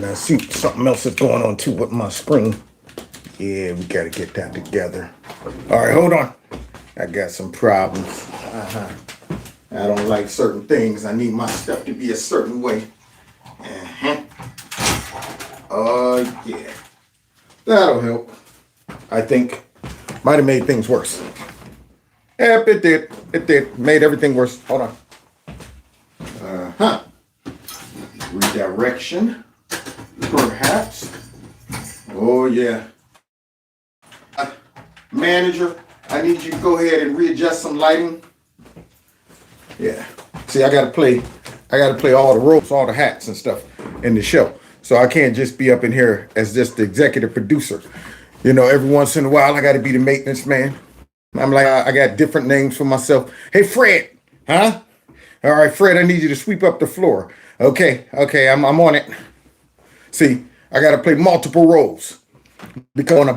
And I see something else is going on too with my screen. Yeah, we got to get that together. All right, hold on. I got some problems. I don't like certain things. I need my stuff to be a certain way. Oh, yeah. That'll help. I think. Might have made things worse. Yep, it did. It did. Made everything worse. Hold on. Redirection. Perhaps. Oh, yeah. Manager, I need you to go ahead and readjust some lighting. Yeah. See, I gotta play all the roles, all the hats and stuff in the show. So I can't just be up in here as just the executive producer. You know, every once in a while I gotta be the maintenance man. I'm like, I got different names for myself. Hey, Fred, huh? All right, Fred, I need you to sweep up the floor. Okay, I'm on it. See, I gotta play multiple roles because I'm on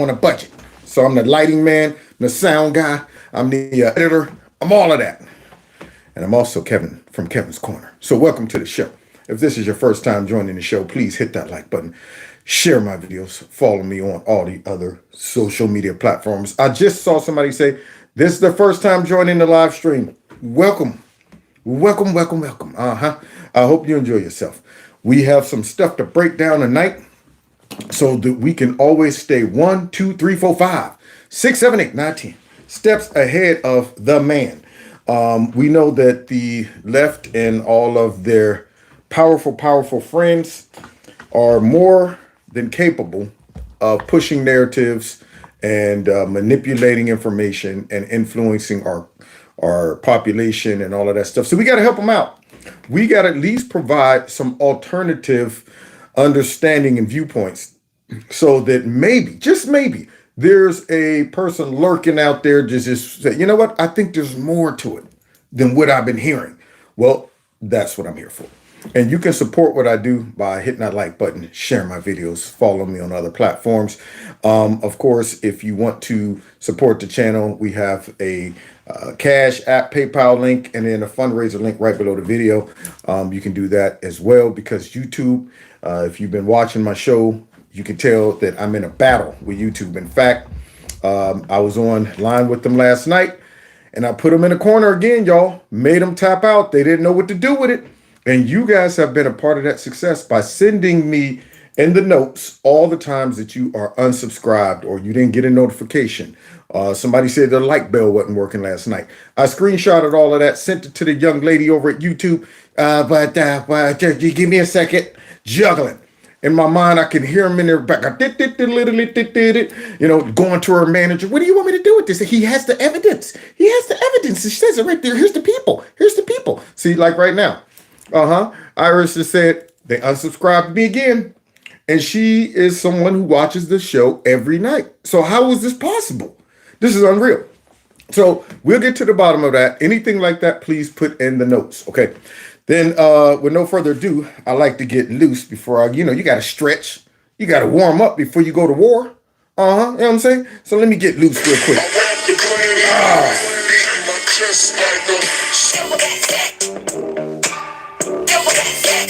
a budget. So I'm the lighting man, I'm the sound guy, I'm the editor, I'm all of that. And I'm also Kevin from Kevin's Corner. So welcome to the show. If this is your first time joining the show, please hit that like button. Share my videos. Follow me on all the other social media platforms. I just saw somebody say, this is the first time joining the live stream. Welcome. I hope you enjoy yourself. We have some stuff to break down tonight so that we can always stay 1, 2, 3, 4, 5, 6, 7, 8, 9, 10 steps ahead of the man. We know that the left and all of their powerful friends are more than capable of pushing narratives and manipulating information and influencing our population and all of that stuff. So we got to help them out. We got to at least provide some alternative understanding and viewpoints so that maybe, just maybe, there's a person lurking out there just say, you know what? I think there's more to it than what I've been hearing. Well, that's what I'm here for. And you can support what I do by hitting that like button, share my videos, follow me on other platforms. Of course, if you want to support the channel, we have a CASHAPP PayPal link and then a fundraiser link right below the video. You can do that as well because YouTube, if you've been watching my show, you can tell that I'm in a battle with YouTube. In fact, I was online with them last night and I put them in a corner again, y'all. Made them tap out. They didn't know what to do with it. And you guys have been a part of that success by sending me in the notes all the times that you are unsubscribed or you didn't get a notification. Somebody said the like bell wasn't working last night. I screenshotted all of that, sent it to the young lady over at YouTube. But you give me a second, juggling. In my mind, I can hear him in there back, going to her manager. What do you want me to do with this? He has the evidence. It says it right there. Here's the people. See, like right now. Iris just said they unsubscribed to me again. And she is someone who watches the show every night. So how is this possible? This is unreal. So we'll get to the bottom of that. Anything like that, please put in the notes. Okay. Then with no further ado, I like to get loose before you got to stretch. You got to warm up before you go to war. You know what I'm saying? So let me get loose real quick.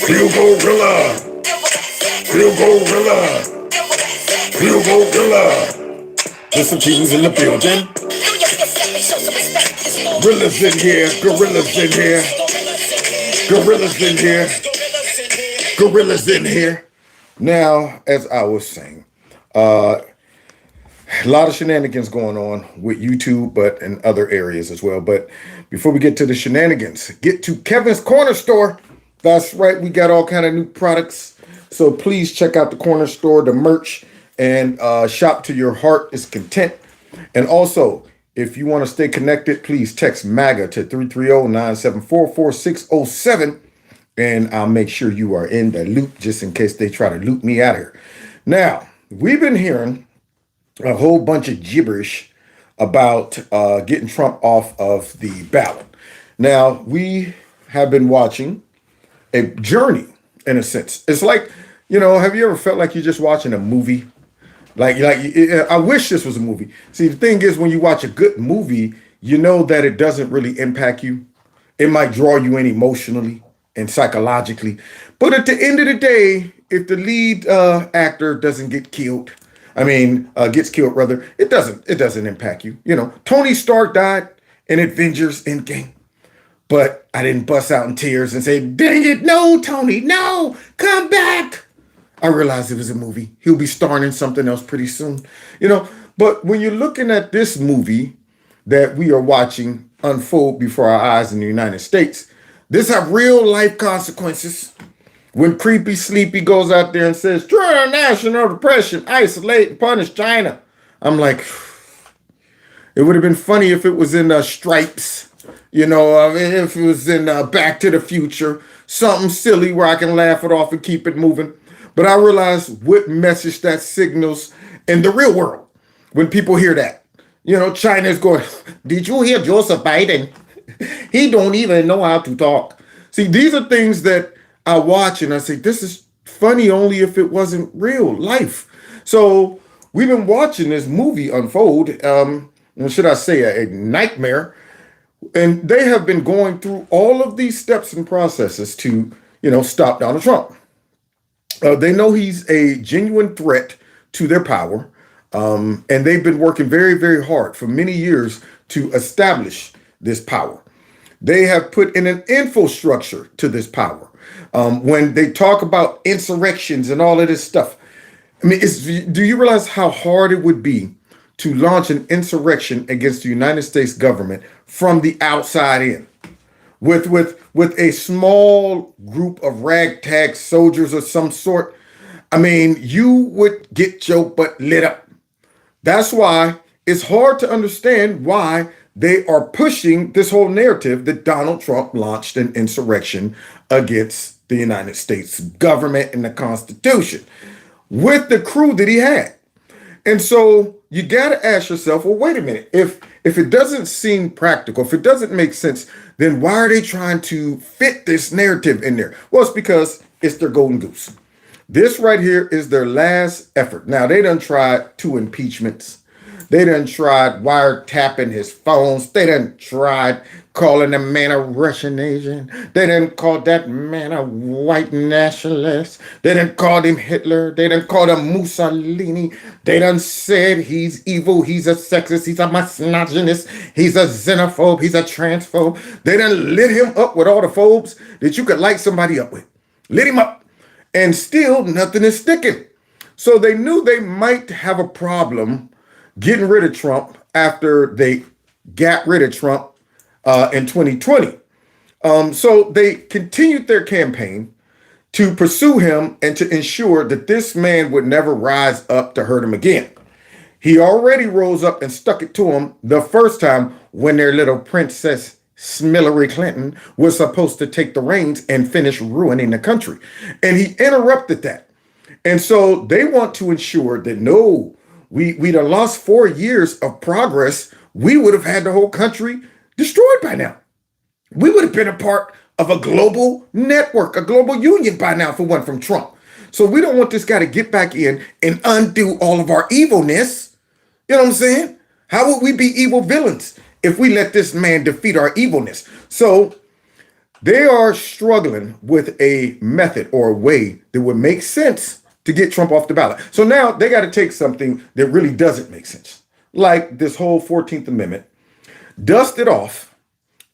Real gorilla. There's some cheese in the building. Gorillas in here. Now, as I was saying, a lot of shenanigans going on with YouTube, but in other areas as well. But before we get to the shenanigans, get to Kevin's Corner Store. That's right. We got all kind of new products. So please check out the corner store, the merch, and shop till your heart is content. And also, if you want to stay connected, please text MAGA to 330-974-4607. And I'll make sure you are in the loop just in case they try to loop me out of here. Now, we've been hearing a whole bunch of gibberish about getting Trump off of the ballot. Now, we have been watching a journey, in a sense. It's like, have you ever felt like you're just watching a movie? Like I wish this was a movie. See, the thing is, when you watch a good movie, you know that it doesn't really impact you. It might draw you in emotionally and psychologically. But at the end of the day, if the lead actor doesn't get killed, gets killed rather, it doesn't impact you. Tony Stark died in Avengers Endgame, but I didn't bust out in tears and say, "Dang it, no, Tony, no, come back." I realized it was a movie. He'll be starring in something else pretty soon, But when you're looking at this movie that we are watching unfold before our eyes in the United States, this have real life consequences. When Creepy Sleepy goes out there and says, "Try national depression, isolate and punish China," I'm like, it would have been funny if it was in Stripes, if it was in Back to the Future, something silly where I can laugh it off and keep it moving. But I realize what message that signals in the real world when people hear that. China's going, "Did you hear Joseph Biden? He don't even know how to talk." See, these are things that I watch and I say, this is funny only if it wasn't real life. So we've been watching this movie unfold, should I say a nightmare, and they have been going through all of these steps and processes to, stop Donald Trump. They know he's a genuine threat to their power, and they've been working very, very hard for many years to establish this power. They have put in an infrastructure to this power. When they talk about insurrections and all of this stuff, do you realize how hard it would be to launch an insurrection against the United States government from the outside in? With a small group of ragtag soldiers of some sort, you would get your butt lit up. That's why it's hard to understand why they are pushing this whole narrative that Donald Trump launched an insurrection against the United States government and the Constitution with the crew that he had. And so you got to ask yourself, well, wait a minute. If it doesn't seem practical, if it doesn't make sense, then why are they trying to fit this narrative in there? Well, it's because it's their golden goose. This right here is their last effort. Now, they done tried 2 impeachments. They done tried wiretapping his phones. They done tried calling the man a Russian agent. They done called that man a white nationalist. They done called him Hitler. They done called him Mussolini. They done said he's evil. He's a sexist. He's a misogynist. He's a xenophobe. He's a transphobe. They done lit him up with all the phobes that you could light somebody up with. Lit him up. And still nothing is sticking. So they knew they might have a problem getting rid of Trump after they got rid of Trump in 2020. So they continued their campaign to pursue him and to ensure that this man would never rise up to hurt him again. He already rose up and stuck it to him the first time when their little princess Hillary Clinton was supposed to take the reins and finish ruining the country. And he interrupted that. And so they want to ensure that we'd have lost 4 years of progress. We would have had the whole country destroyed by now. We would have been a part of a global network, a global union by now if it wasn't from Trump. So we don't want this guy to get back in and undo all of our evilness. You know what I'm saying? How would we be evil villains if we let this man defeat our evilness? So they are struggling with a method or a way that would make sense to get Trump off the ballot. So now they got to take something that really doesn't make sense, like this whole 14th Amendment, dust it off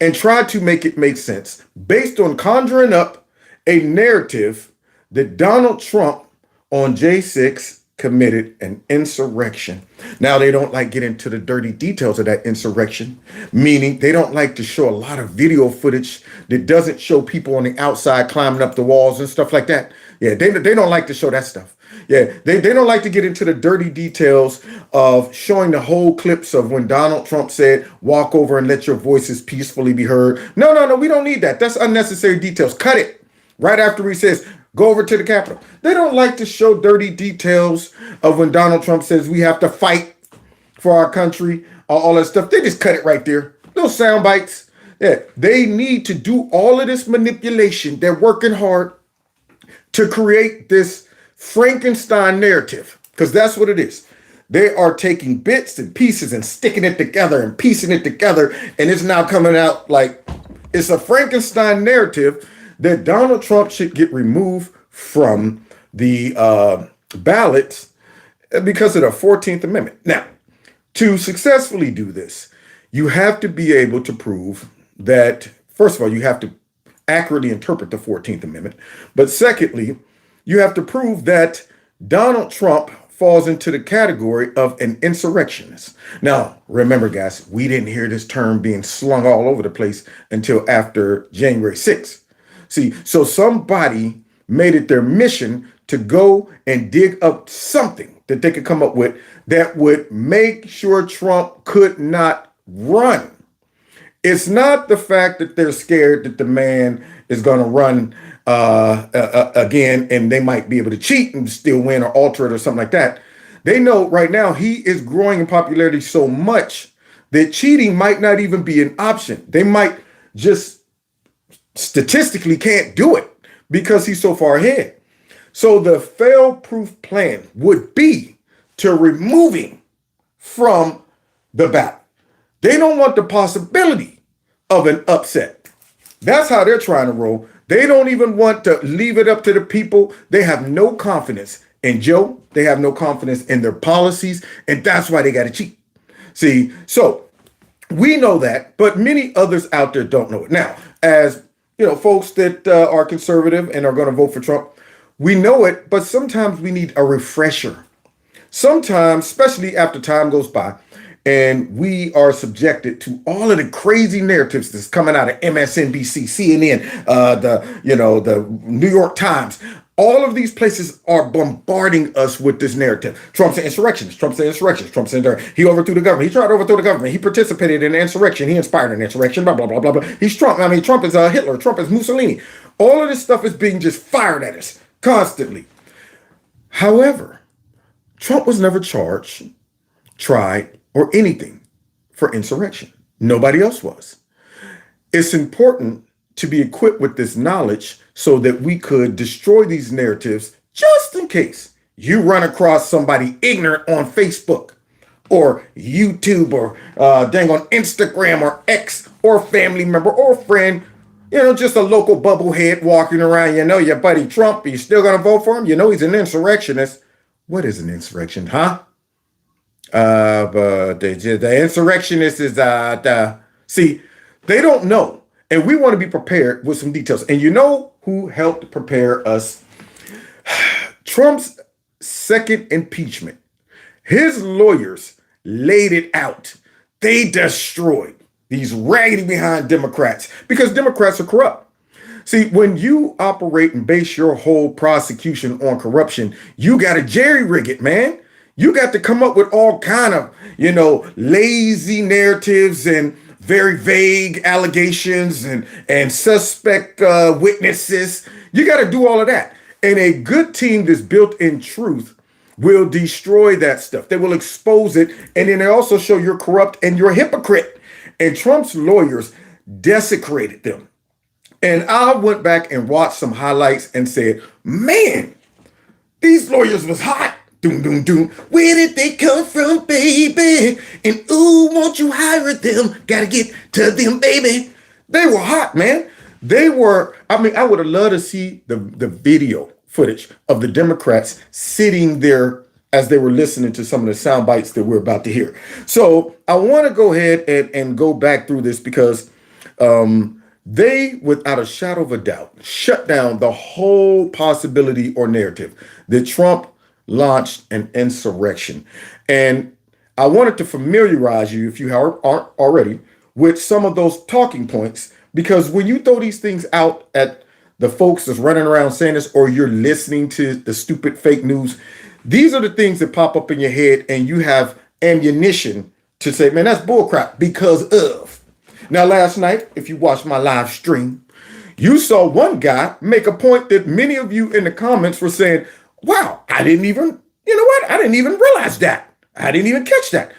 and try to make it make sense based on conjuring up a narrative that Donald Trump on J6 committed an insurrection. Now, they don't like get into the dirty details of that insurrection, meaning they don't like to show a lot of video footage that doesn't show people on the outside climbing up the walls and stuff like that. Yeah, they don't like to show that stuff. Yeah, they don't like to get into the dirty details of showing the whole clips of when Donald Trump said, "Walk over and let your voices peacefully be heard." No, we don't need that. That's unnecessary details. Cut it. Right after he says, "Go over to the Capitol." They don't like to show dirty details of when Donald Trump says we have to fight for our country, all that stuff. They just cut it right there. Little sound bites. Yeah, they need to do all of this manipulation. They're working hard to create this Frankenstein narrative, because that's what it is. They are taking bits and pieces and sticking it together and piecing it together, and it's now coming out like it's a Frankenstein narrative that Donald Trump should get removed from the ballots because of the 14th Amendment. Now, to successfully do this, you have to be able to prove that, first of all, you have to accurately interpret the 14th Amendment. But secondly, you have to prove that Donald Trump falls into the category of an insurrectionist. Now, remember, guys, we didn't hear this term being slung all over the place until after January 6th. See, so somebody made it their mission to go and dig up something that they could come up with that would make sure Trump could not run. It's not the fact that they're scared that the man is going to run again and they might be able to cheat and still win or alter it or something like that. They know right now he is growing in popularity so much that cheating might not even be an option. They might just statistically can't do it because he's so far ahead. So the fail-proof plan would be to remove him from the ballot. They don't want the possibility of an upset. That's how they're trying to roll. They don't even want to leave it up to the people. They have no confidence in Joe. They have no confidence in their policies. And that's why they got to cheat. See, so we know that, but many others out there don't know it. Now, as you know, folks that are conservative and are going to vote for Trump, we know it, but sometimes we need a refresher. Sometimes, especially after time goes by, and we are subjected to all of the crazy narratives that's coming out of MSNBC, CNN, the New York Times. All of these places are bombarding us with this narrative. Trump's an insurrectionist. Trump's an insurrectionist. Trump's an he overthrew the government. He tried to overthrow the government. He participated in an insurrection. He inspired an insurrection. Blah blah blah blah blah. He's Trump. I mean, Trump is Hitler. Trump is Mussolini. All of this stuff is being just fired at us constantly. However, Trump was never charged, tried, or anything for insurrection. Nobody else was. It's important to be equipped with this knowledge so that we could destroy these narratives just in case you run across somebody ignorant on Facebook or YouTube or dang on Instagram or X or family member or friend, just a local bubblehead walking around, your buddy Trump, you still gonna vote for him? He's an insurrectionist. What is an insurrection, huh? But the insurrectionist is see, they don't know, and we want to be prepared with some details. And you know who helped prepare us? Trump's second impeachment. His lawyers laid it out. They destroyed these raggedy behind Democrats because Democrats are corrupt. See, when you operate and base your whole prosecution on corruption, you got to jerry-rig it, man. You got to come up with all kind of, lazy narratives and very vague allegations and suspect witnesses. You got to do all of that. And a good team that's built in truth will destroy that stuff. They will expose it. And then they also show you're corrupt and you're a hypocrite. And Trump's lawyers desecrated them. And I went back and watched some highlights and said, man, these lawyers was hot. Doom, doom, doom. Where did they come from, baby? And ooh, won't you hire them? Gotta get to them, baby. They were hot, man. They were, I would have loved to see the video footage of the Democrats sitting there as they were listening to some of the sound bites that we're about to hear. So I want to go ahead and go back through this because they, without a shadow of a doubt, shut down the whole possibility or narrative that Trump launched an insurrection. And I wanted to familiarize you, if you aren't already, with some of those talking points, because when you throw these things out at the folks that's running around saying this, or you're listening to the stupid fake news, these are the things that pop up in your head and you have ammunition to say, man, that's bullcrap because of. Now, last night, if you watched my live stream, you saw one guy make a point that many of you in the comments were saying, wow, I didn't even realize that. I didn't even catch that.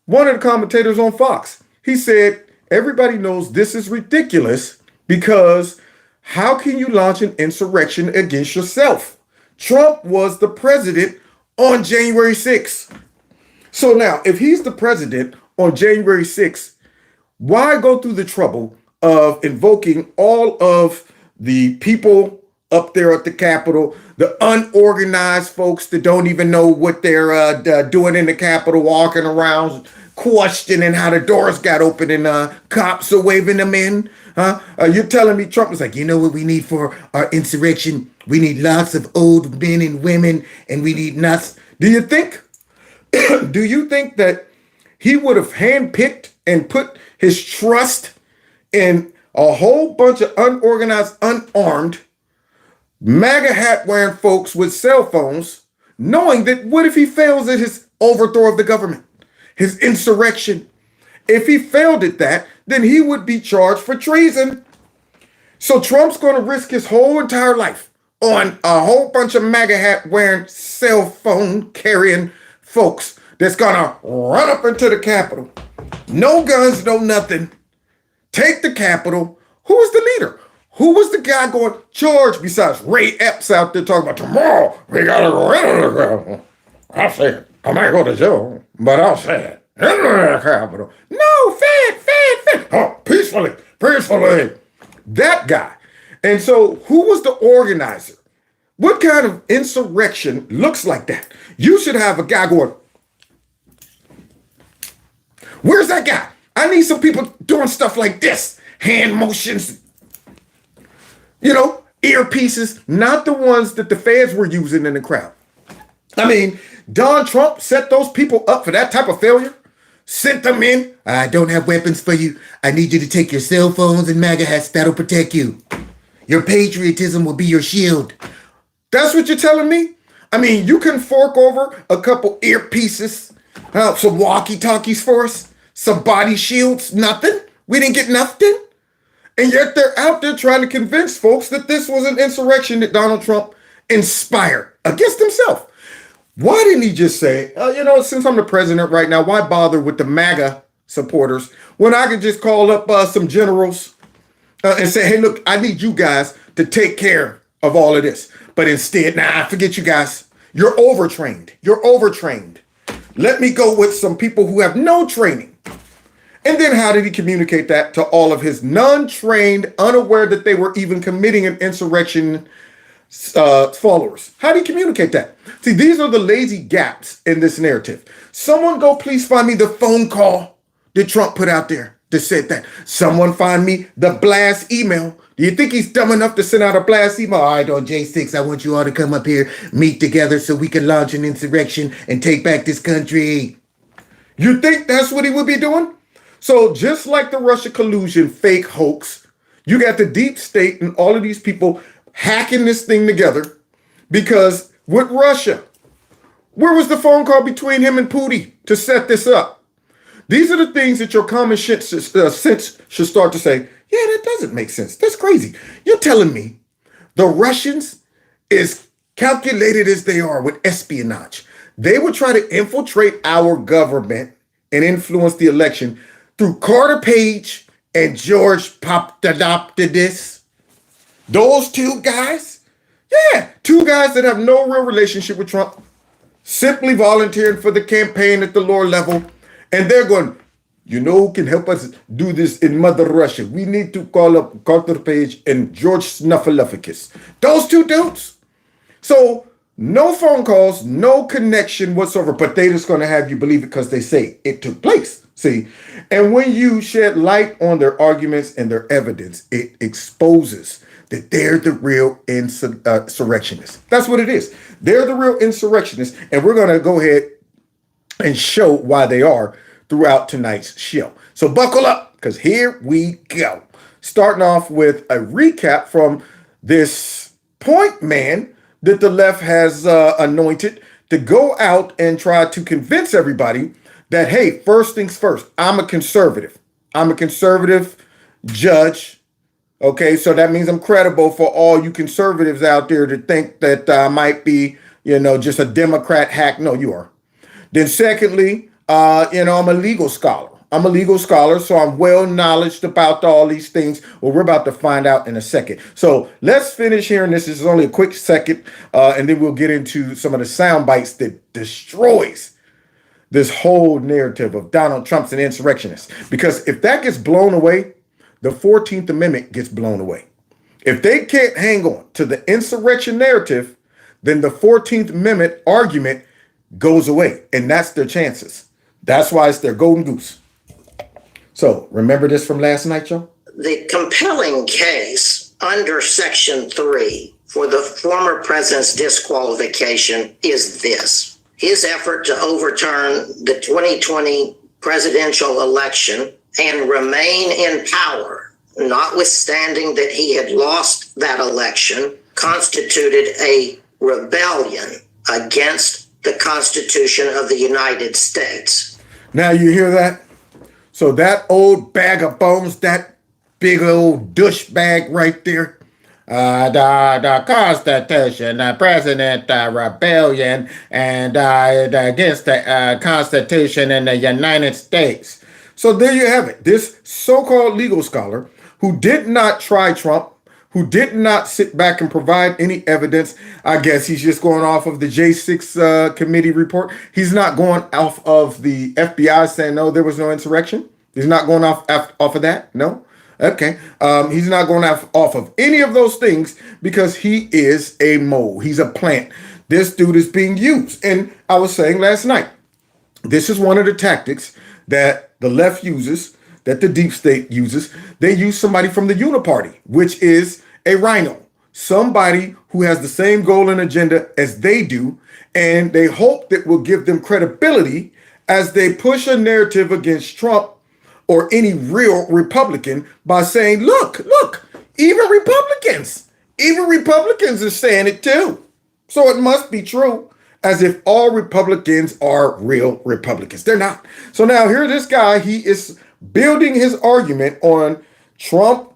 One of the commentators on Fox, he said, everybody knows this is ridiculous because how can you launch an insurrection against yourself? Trump was the president on January 6th. So now, if he's the president on January 6th, why go through the trouble of invoking all of the people up there at the Capitol, the unorganized folks that don't even know what they're doing in the Capitol, walking around questioning how the doors got open and cops are waving them in. Huh? You're telling me Trump was like, you know what we need for our insurrection? We need lots of old men and women, and we need nuts. Do you think that he would have handpicked and put his trust in a whole bunch of unorganized, unarmed, MAGA hat wearing folks with cell phones, knowing that what if he fails at his overthrow of the government, his insurrection? If he failed at that, then he would be charged for treason. So Trump's going to risk his whole entire life on a whole bunch of MAGA hat wearing, cell phone carrying folks that's going to run up into the Capitol. No guns, no nothing. Take the Capitol. Who was the leader? Who was the guy going charge besides Ray Epps out there talking about tomorrow we got to go into the Capitol? I'll say it. I might go to jail, but I'll say it. Into the Capitol. No, fed. Oh, peacefully. That guy. And so who was the organizer? What kind of insurrection looks like that? You should have a guy going, where's that guy? I need some people doing stuff like this. Hand motions, earpieces, not the ones that the feds were using in the crowd. I mean, Donald Trump set those people up for that type of failure. Sent them in. I don't have weapons for you. I need you to take your cell phones and MAGA hats. That'll protect you. Your patriotism will be your shield. That's what you're telling me? I mean, you can fork over a couple earpieces, some walkie-talkies for us, some body shields, nothing. We didn't get nothing. And yet they're out there trying to convince folks that this was an insurrection that Donald Trump inspired against himself. Why didn't he just say, since I'm the president right now, why bother with the MAGA supporters when I could just call up some generals and say, hey, look, I need you guys to take care of all of this. But instead, forget you guys. You're overtrained. Let me go with some people who have no training. And then how did he communicate that to all of his non-trained, unaware that they were even committing an insurrection followers? How do you communicate that? See, these are the lazy gaps in this narrative. Someone go please find me the phone call that Trump put out there that said that. Someone find me the blast email. Do you think he's dumb enough to send out a blast email? All right, on J6, I want you all to come up here, meet together so we can launch an insurrection and take back this country. You think that's what he would be doing? So just like the Russia collusion fake hoax, you got the deep state and all of these people hacking this thing together, because with Russia, where was the phone call between him and Putin to set this up? These are the things that your common sense should start to say, yeah, that doesn't make sense. That's crazy. You're telling me the Russians, as calculated as they are with espionage, they would try to infiltrate our government and influence the election through Carter Page and George Papadopoulos? Those two guys? Yeah, two guys that have no real relationship with Trump, simply volunteering for the campaign at the lower level. And they're going, who can help us do this in Mother Russia? We need to call up Carter Page and George Snuffleupagus. Those two dudes. So no phone calls, no connection whatsoever, but they just going to have you believe it because they say it took place. See, and when you shed light on their arguments and their evidence, it exposes that they're the real insurrectionists. That's what it is. They're the real insurrectionists, and we're going to go ahead and show why they are throughout tonight's show. So buckle up, because here we go. Starting off with a recap from this point man that the left has anointed to go out and try to convince everybody that, hey, first things first, I'm a conservative. I'm a conservative judge. Okay, so that means I'm credible for all you conservatives out there to think that I might be, just a Democrat hack. No, you are. Then secondly, I'm a legal scholar. So I'm well knowledged about all these things. Well, we're about to find out in a second. So let's finish here, and this is only a quick second, and then we'll get into some of the sound bites that destroys this whole narrative of Donald Trump's an insurrectionist. Because if that gets blown away, the 14th Amendment gets blown away. If they can't hang on to the insurrection narrative, then the 14th Amendment argument goes away, and that's their chances. That's why it's their golden goose. So remember this from last night, Joe? The compelling case under Section 3 for the former president's disqualification is this: his effort to overturn the 2020 presidential election and remain in power, notwithstanding that he had lost that election, constituted a rebellion against the Constitution of the United States. Now you hear that? So that old bag of bones, that big old douchebag right there, the Constitution, the President rebellion, and against the Constitution in the United States. So there you have it. This so-called legal scholar who did not try Trump, who did not sit back and provide any evidence. I guess he's just going off of the J6 committee report. He's not going off of the FBI saying, no, there was no insurrection. He's not going off of that. No. Okay. He's not going off of any of those things because he is a mole. He's a plant. This dude is being used. And I was saying last night, this is one of the tactics that the left uses, that the deep state uses. They use somebody from the Uniparty, which is a rhino, somebody who has the same goal and agenda as they do, and they hope that will give them credibility as they push a narrative against Trump or any real Republican by saying, look, even Republicans are saying it too. So it must be true, as if all Republicans are real Republicans. They're not. So now here this guy, he is building his argument on Trump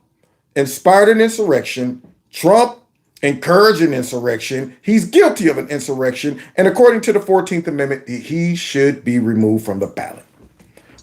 inspired an insurrection, Trump encouraged an insurrection, he's guilty of an insurrection, and according to the 14th Amendment, he should be removed from the ballot.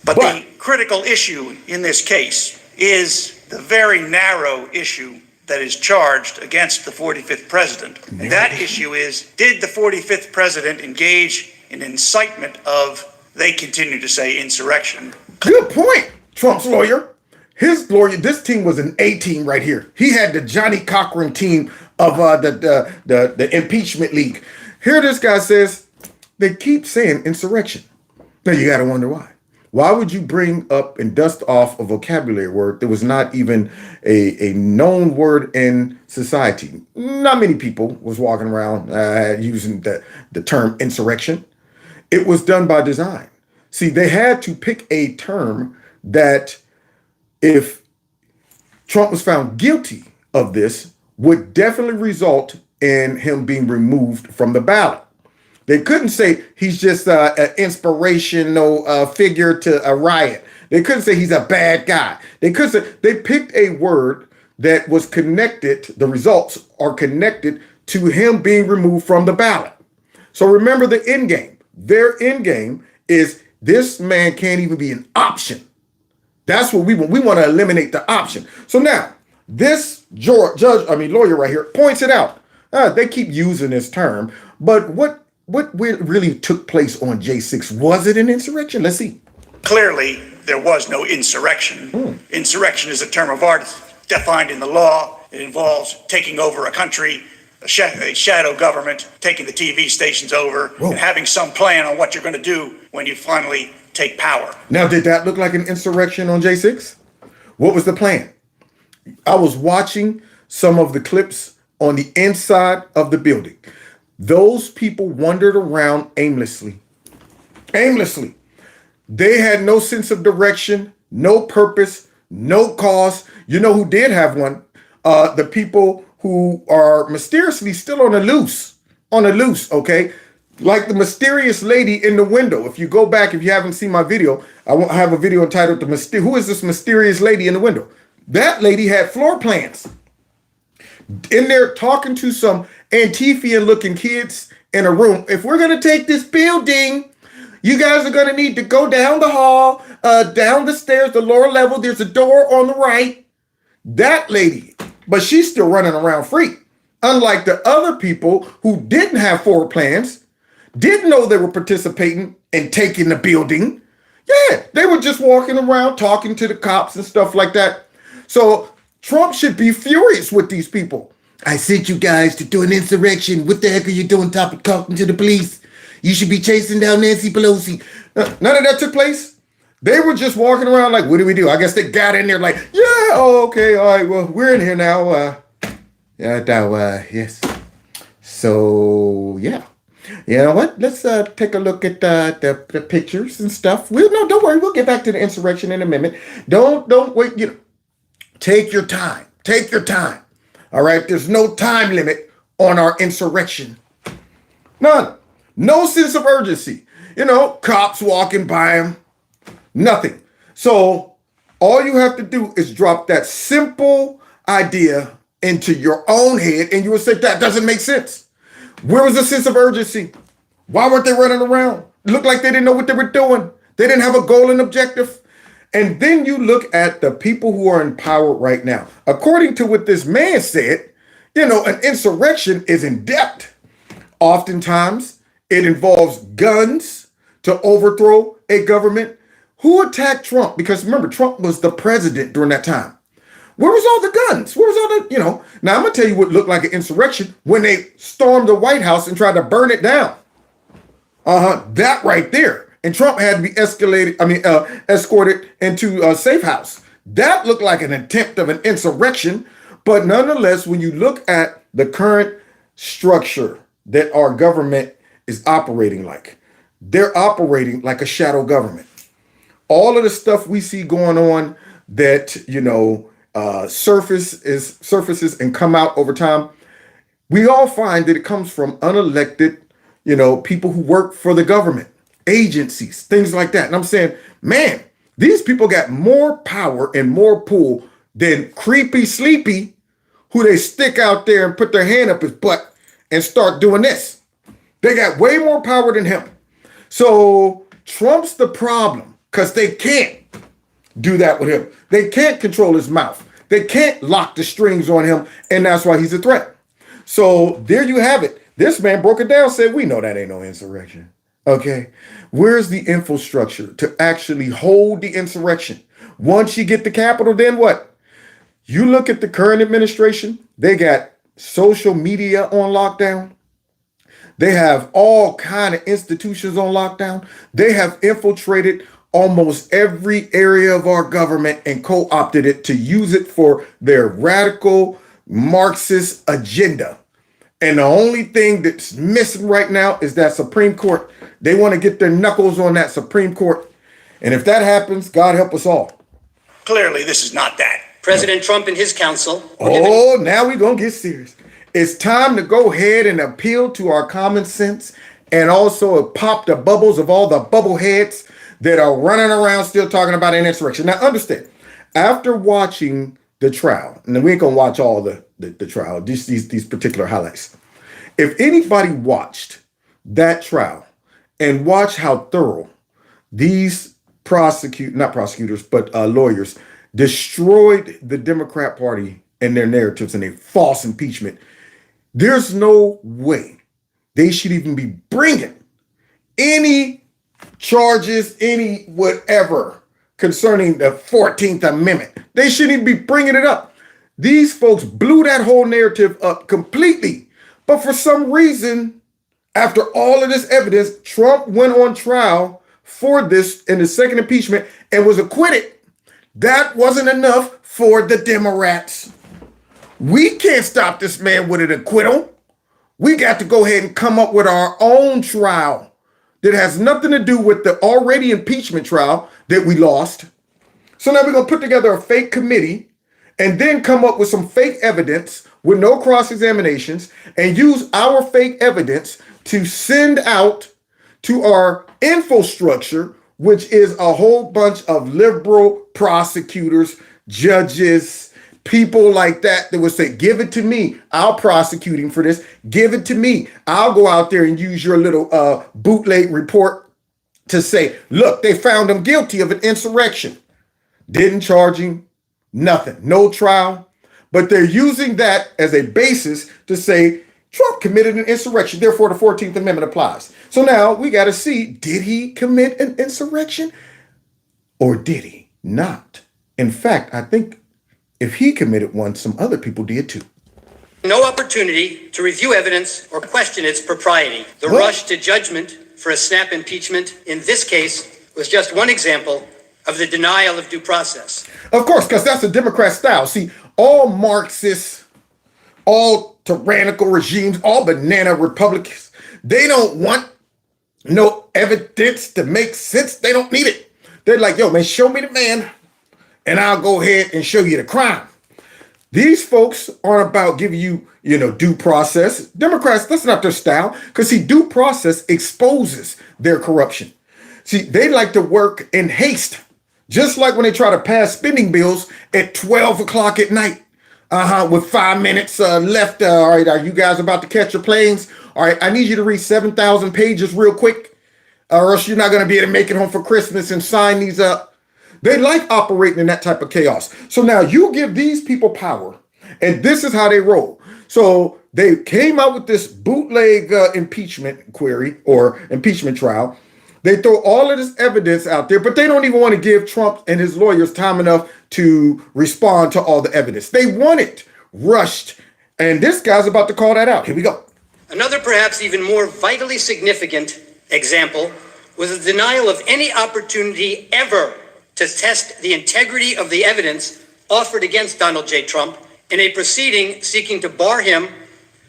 But the critical issue in this case is the very narrow issue that is charged against the 45th president. And that issue is, did the 45th president engage in incitement of, they continue to say, insurrection? Good point, Trump's lawyer. His lawyer, this team was an A team right here. He had the Johnny Cochran team of the impeachment league. Here this guy says, they keep saying insurrection. Now you got to wonder why. Why would you bring up and dust off a vocabulary word that was not even a known word in society? Not many people was walking around using the term insurrection. It was done by design. See, they had to pick a term that, if Trump was found guilty of this, would definitely result in him being removed from the ballot. They couldn't say he's just an inspirational figure to a riot. They couldn't say he's a bad guy. They picked a word that was connected, the results are connected to him being removed from the ballot. So remember the end game. Their end game is this man can't even be an option. That's what we want. We want to eliminate the option. So now this lawyer right here points it out. They keep using this term, but what really took place on J6? Was it an insurrection? Let's see. Clearly, there was no insurrection. Insurrection is a term of art defined in the law. It involves taking over a country, a shadow government, taking the TV stations over, and having some plan on what you're going to do when you finally take power. Now, did that look like an insurrection on J6? What was the plan? I was watching some of the clips on the inside of the building. Those people wandered around aimlessly. They had no sense of direction, no purpose, no cause. You know who did have one? The people who are mysteriously still on the loose, okay? Like the mysterious lady in the window. If you go back, if you haven't seen my video, I have a video entitled Who is this mysterious lady in the window? That lady had floor plans in there talking to some Antifa looking kids in a room. If we're going to take this building, you guys are going to need to go down the hall, down the stairs, the lower level. There's a door on the right. That lady, but she's still running around free. Unlike the other people who didn't have floor plans, didn't know they were participating in taking the building. Yeah, they were just walking around talking to the cops and stuff like that. So Trump should be furious with these people. I sent you guys to do an insurrection. What the heck are you doing talking to the police? You should be chasing down Nancy Pelosi. None of that took place. They were just walking around like, what do we do? I guess they got in there like, yeah, oh, okay, all right, well, we're in here now. Yes. So, yeah. You know what? Let's take a look at the pictures and stuff. Don't worry. We'll get back to the insurrection in a minute. Don't wait. Take your time. Take your time. All right. There's no time limit on our insurrection. None. No sense of urgency. Cops walking by him. Nothing. So all you have to do is drop that simple idea into your own head, and you will say that doesn't make sense. Where was the sense of urgency? Why weren't they running around? It looked like they didn't know what they were doing. They didn't have a goal and objective. And then you look at the people who are in power right now. According to what this man said, an insurrection is in depth. Oftentimes, it involves guns to overthrow a government. Who attacked Trump? Because remember, Trump was the president during that time. Where was all the guns? Where was all the, Now, I'm going to tell you what looked like an insurrection when they stormed the White House and tried to burn it down. That right there. And Trump had to be escorted into a safe house. That looked like an attempt of an insurrection. But nonetheless, when you look at the current structure that our government is operating like, they're operating like a shadow government. All of the stuff we see going on that, surfaces and come out over time, we all find that it comes from unelected, people who work for the government, agencies, things like that. And I'm saying, man, these people got more power and more pull than Creepy Sleepy, who they stick out there and put their hand up his butt and start doing this. They got way more power than him. So Trump's the problem because they can't do that with him. They can't control his mouth. They can't lock the strings on him, and that's why he's a threat. So there you have it. This man broke it down, said, we know that ain't no insurrection. Okay? Where's the infrastructure to actually hold the insurrection? Once you get the Capitol, then what? You look at the current administration, they got social media on lockdown. They have all kind of institutions on lockdown. They have infiltrated almost every area of our government and co-opted it to use it for their radical Marxist agenda. And the only thing that's missing right now is that Supreme Court. They want to get their knuckles on that Supreme Court. And if that happens, God help us all. Clearly, this is not that. President Trump and his counsel. Now we're going to get serious. It's time to go ahead and appeal to our common sense and also pop the bubbles of all the bubble heads that are running around still talking about an insurrection. Now, understand, after watching the trial, and we ain't going to watch all the trial, just these particular highlights. If anybody watched that trial and watched how thorough these lawyers destroyed the Democrat Party and their narratives and a false impeachment, there's no way they should even be bringing any charges, any whatever concerning the 14th Amendment. They shouldn't even be bringing it up. These folks blew that whole narrative up completely. But for some reason, after all of this evidence, Trump went on trial for this in the second impeachment and was acquitted. That wasn't enough for the Democrats. We can't stop this man with an acquittal. We got to go ahead and come up with our own trial that has nothing to do with the already impeachment trial that we lost. So now we're going to put together a fake committee and then come up with some fake evidence with no cross-examinations and use our fake evidence to send out to our infrastructure, which is a whole bunch of liberal prosecutors, judges, people like that would say, give it to me. I'll prosecute him for this. Give it to me. I'll go out there and use your little bootleg report to say, look, they found him guilty of an insurrection. Didn't charge him, nothing, no trial. But they're using that as a basis to say Trump committed an insurrection. Therefore, the 14th Amendment applies. So now we got to see, did he commit an insurrection or did he not? In fact, I think if he committed one, some other people did too. No opportunity to review evidence or question its propriety. The What? rush to judgment for a snap impeachment in this case was just one example of the denial of due process. Of course, because that's a Democrat style. See, all Marxists, all tyrannical regimes, all banana Republicans, they don't want no evidence to make sense. They don't need it. They're like, yo, man, show me the man, and I'll go ahead and show you the crime. These folks aren't about giving you, due process. Democrats, that's not their style, because see, due process exposes their corruption. See, they like to work in haste, just like when they try to pass spending bills at 12 o'clock at night. With 5 minutes left. All right, are you guys about to catch your planes? All right, I need you to read 7,000 pages real quick, or else you're not going to be able to make it home for Christmas and sign these up. They like operating in that type of chaos. So now you give these people power, and this is how they roll. So they came out with this bootleg impeachment query or impeachment trial. They throw all of this evidence out there, but they don't even want to give Trump and his lawyers time enough to respond to all the evidence. They want it rushed, and this guy's about to call that out. Here we go. Another perhaps even more vitally significant example was the denial of any opportunity ever to test the integrity of the evidence offered against Donald J. Trump in a proceeding seeking to bar him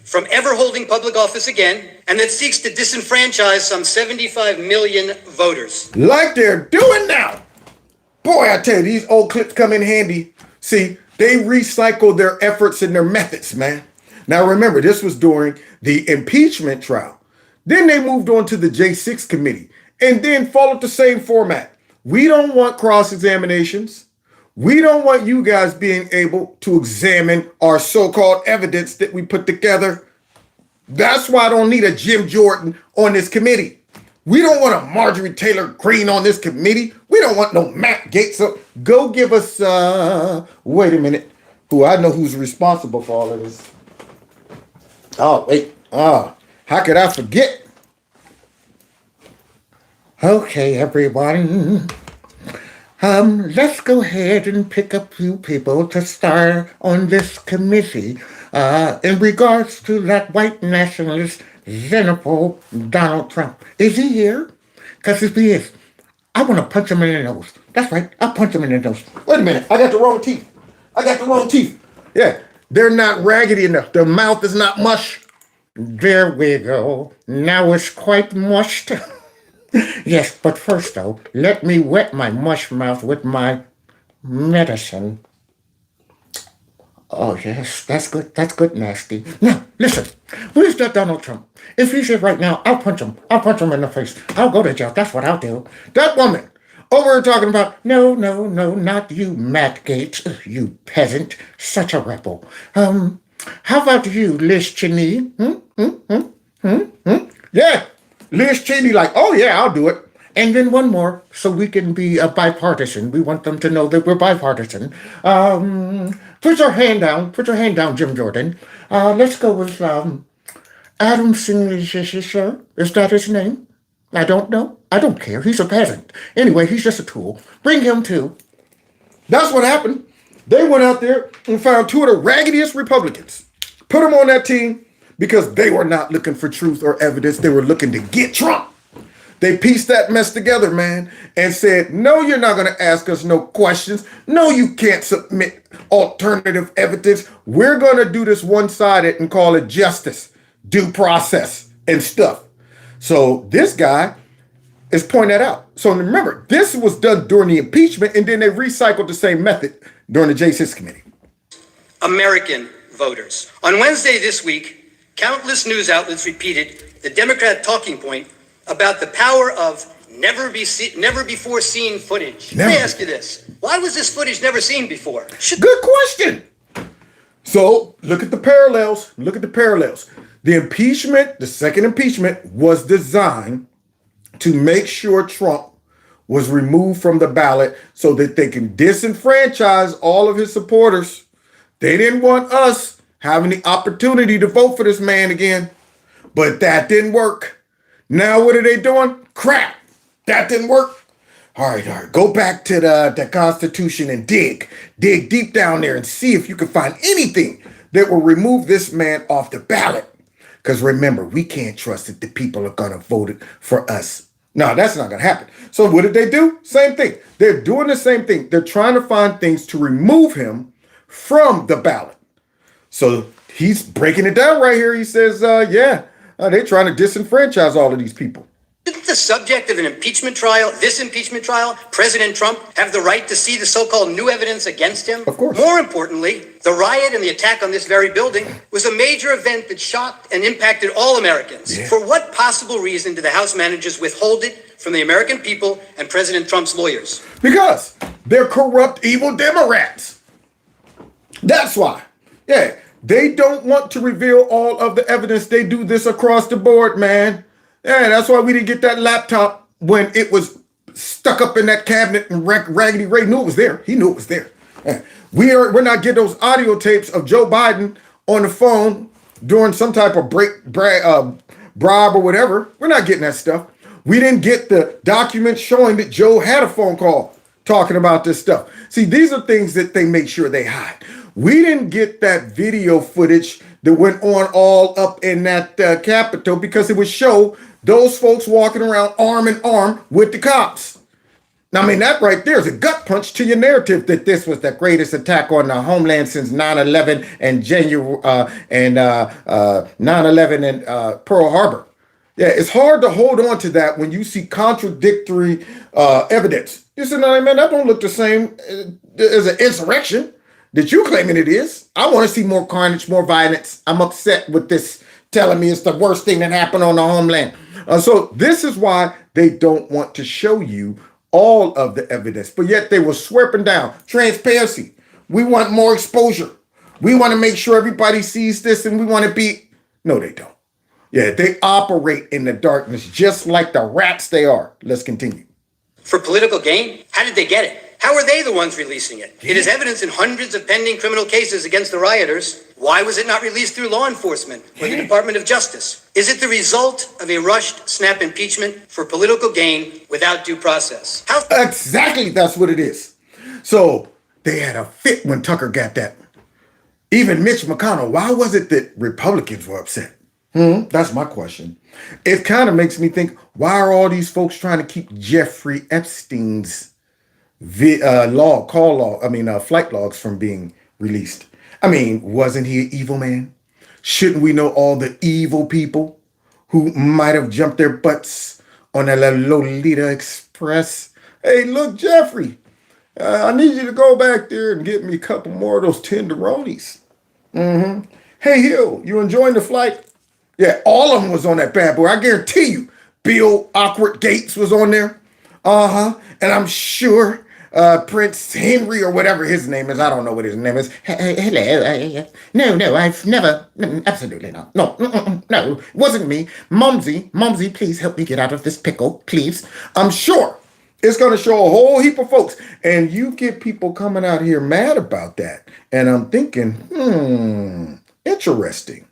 from ever holding public office again, and that seeks to disenfranchise some 75 million voters. Like they're doing now. Boy, I tell you, these old clips come in handy. See, they recycle their efforts and their methods, man. Now remember, this was during the impeachment trial. Then they moved on to the J6 committee and then followed the same format. We don't want cross-examinations. We don't want you guys being able to examine our so-called evidence that we put together. That's why I don't need a Jim Jordan on this committee. We don't want a Marjorie Taylor Greene on this committee. We don't want no Matt Gaetz. So go give us, wait a minute, who I know who's responsible for all of this. Oh, wait. How could I forget? Okay, everyone. Let's go ahead and pick a few people to star on this committee in regards to that white nationalist xenophobe Donald Trump. Is he here? Because if he is, I want to punch him in the nose. That's right, I'll punch him in the nose. Wait a minute, I got the wrong teeth. Yeah, they're not raggedy enough. The mouth is not mush. There we go. Now it's quite mushed. Yes, but first though, let me wet my mush mouth with my medicine. Oh yes, that's good. That's good, nasty. Now, listen, where's that Donald Trump? If he's here right now, I'll punch him. I'll punch him in the face. I'll go to jail. That's what I'll do. That woman over here talking about, no, not you, Matt Gaetz, you peasant, such a rebel. How about you, Liz Cheney? Yeah. Liz Cheney like, oh yeah, I'll do it. And then one more, so we can be bipartisan. We want them to know that we're bipartisan. Put your hand down, Jim Jordan. Let's go with Adam Singley, sir. Is that his name? I don't know. I don't care. He's a peasant. Anyway, he's just a tool. Bring him too. That's what happened. They went out there and found two of the raggediest Republicans. Put them on that team. Because they were not looking for truth or evidence. They were looking to get Trump. They pieced that mess together, man, and said, no, you're not going to ask us no questions. No, you can't submit alternative evidence. We're going to do this one-sided and call it justice, due process, and stuff. So this guy is pointing that out. So remember, this was done during the impeachment, and then they recycled the same method during the J6 committee. American voters. On Wednesday this week, countless news outlets repeated the Democrat talking point about the power of never before seen footage. Let me ask you this. Why was this footage never seen before? Good question. So look at the parallels. The impeachment, the second impeachment, was designed to make sure Trump was removed from the ballot so that they can disenfranchise all of his supporters. They didn't want us having the opportunity to vote for this man again. But that didn't work. Now what are they doing? Crap. That didn't work. All right. Go back to the Constitution and dig deep down there and see if you can find anything that will remove this man off the ballot. Because remember, we can't trust that the people are going to vote it for us. No, that's not going to happen. So what did they do? Same thing. They're doing the same thing. They're trying to find things to remove him from the ballot. So he's breaking it down right here. He says, they're trying to disenfranchise all of these people. Didn't the subject of an impeachment trial, this impeachment trial, President Trump, have the right to see the so-called new evidence against him? Of course. More importantly, the riot and the attack on this very building was a major event that shocked and impacted all Americans. Yeah. For what possible reason did the House managers withhold it from the American people and President Trump's lawyers? Because they're corrupt, evil Democrats. That's why. Yeah, they don't want to reveal all of the evidence. They do this across the board, man. Yeah, that's why we didn't get that laptop when it was stuck up in that cabinet and Raggedy Ray knew it was there. He knew it was there. Yeah. We're not getting those audio tapes of Joe Biden on the phone during some type of bribe or whatever. We're not getting that stuff. We didn't get the documents showing that Joe had a phone call talking about this stuff. See, these are things that they make sure they hide. We didn't get that video footage that went on all up in that Capitol because it would show those folks walking around arm in arm with the cops. Now, I mean, that right there is a gut punch to your narrative that this was the greatest attack on the homeland since 9/11 and 9/11 and Pearl Harbor. Yeah, it's hard to hold on to that when you see contradictory evidence. You say, no, man, that don't look the same as an insurrection that you claiming it is. I want to see more carnage, more violence. I'm upset with this telling me it's the worst thing that happened on the homeland. So this is why they don't want to show you all of the evidence, but yet they were sweeping down transparency. We want more exposure. We want to make sure everybody sees this and we want to be. No, they don't. Yeah, they operate in the darkness just like the rats they are. Let's continue. For political gain? How did they get it? How are they the ones releasing it? It is evidence in hundreds of pending criminal cases against the rioters. Why was it not released through law enforcement or the Department of Justice? Is it the result of a rushed snap impeachment for political gain without due process? Exactly, that's what it is. So they had a fit when Tucker got that. Even Mitch McConnell, why was it that Republicans were upset? That's my question. It kind of makes me think, why are all these folks trying to keep Jeffrey Epstein's flight logs from being released? I mean, wasn't he an evil man? Shouldn't we know all the evil people who might have jumped their butts on that Lolita Express? Hey, look, Jeffrey, I need you to go back there and get me a couple more of those tenderonis. Hey, Hill, you enjoying the flight? Yeah, all of them was on that bad boy. I guarantee you, Bill Awkward Gates was on there. And I'm sure Prince Henry or whatever his name is. I don't know what his name is. Hello. No, I've never. Absolutely not. No, it wasn't me. Mumsy, please help me get out of this pickle, please. I'm sure it's going to show a whole heap of folks. And you get people coming out here mad about that. And I'm thinking, interesting.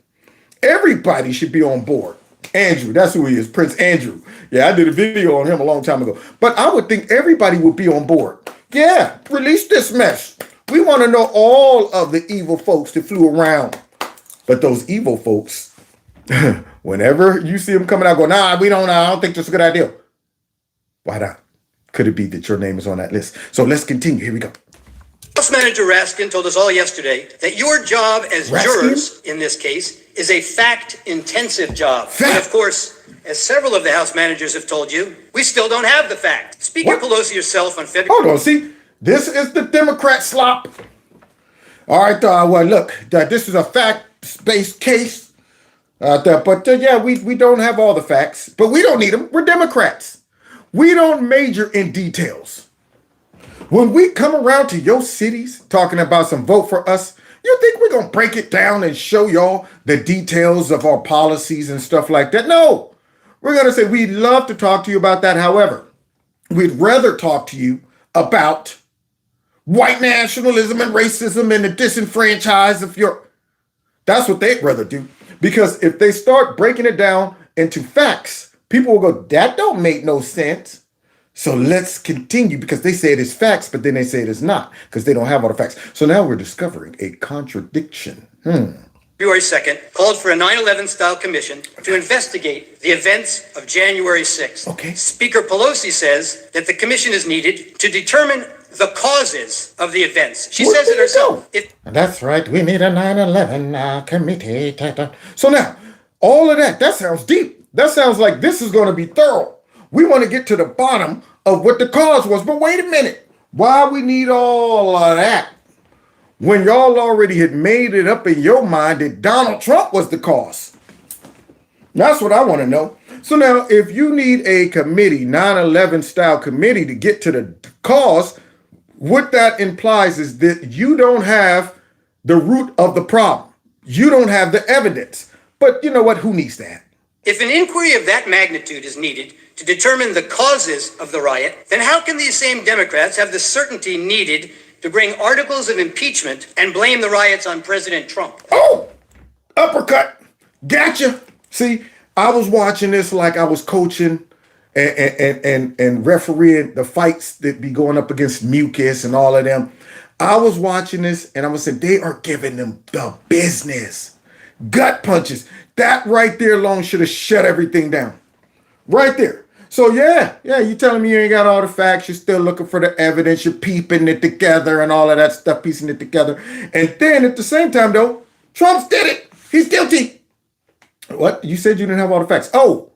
Everybody should be on board. Andrew, that's who he is, Prince Andrew. Yeah, I did a video on him a long time ago. But I would think everybody would be on board. Yeah, release this mess. We want to know all of the evil folks that flew around. But those evil folks, whenever you see them coming out, go, I don't think that's a good idea. Why not? Could it be that your name is on that list? So let's continue. Here we go. House Manager Raskin told us all yesterday that your job as jurors in this case is a fact-intensive job. And of course, as several of the House managers have told you, we still don't have the fact. Speaker Pelosi herself on February... Hold on, see? This is the Democrat slop. All right, look, this is a fact-based case. We don't have all the facts, but we don't need them. We're Democrats. We don't major in details. When we come around to your cities talking about some vote for us, you think we're going to break it down and show y'all the details of our policies and stuff like that? No, we're going to say we'd love to talk to you about that. However, we'd rather talk to you about white nationalism and racism and the disenfranchised of your... That's what they'd rather do. Because if they start breaking it down into facts, people will go, that don't make no sense. So let's continue because they say it is facts, but then they say it is not because they don't have all the facts. So now we're discovering a contradiction. February 2nd, called for a 9/11 style commission to investigate the events of January 6th. Okay. Speaker Pelosi says that the commission is needed to determine the causes of the events. She Well, says it there you herself. go. That's right. We need a 9/11 committee. So now, all of that sounds deep. That sounds like this is going to be thorough. We want to get to the bottom of what the cause was. But wait a minute. Why we need all of that? When y'all already had made it up in your mind that Donald Trump was the cause. That's what I want to know. So now, if you need a committee, 9/11 style committee to get to the cause, what that implies is that you don't have the root of the problem. You don't have the evidence. But you know what? Who needs that? If an inquiry of that magnitude is needed to determine the causes of the riot, then how can these same Democrats have the certainty needed to bring articles of impeachment and blame the riots on President Trump? Oh, uppercut. Gotcha. See, I was watching this like I was coaching and refereeing the fights that be going up against Mucus and all of them. I was watching this and I was saying they are giving them the business. Gut punches. That right there alone should have shut everything down. Right there. So yeah, you telling me you ain't got all the facts, you're still looking for the evidence, you're peeping it together and all of that stuff, piecing it together. And then at the same time though, Trump did it. He's guilty. What? You said you didn't have all the facts. Oh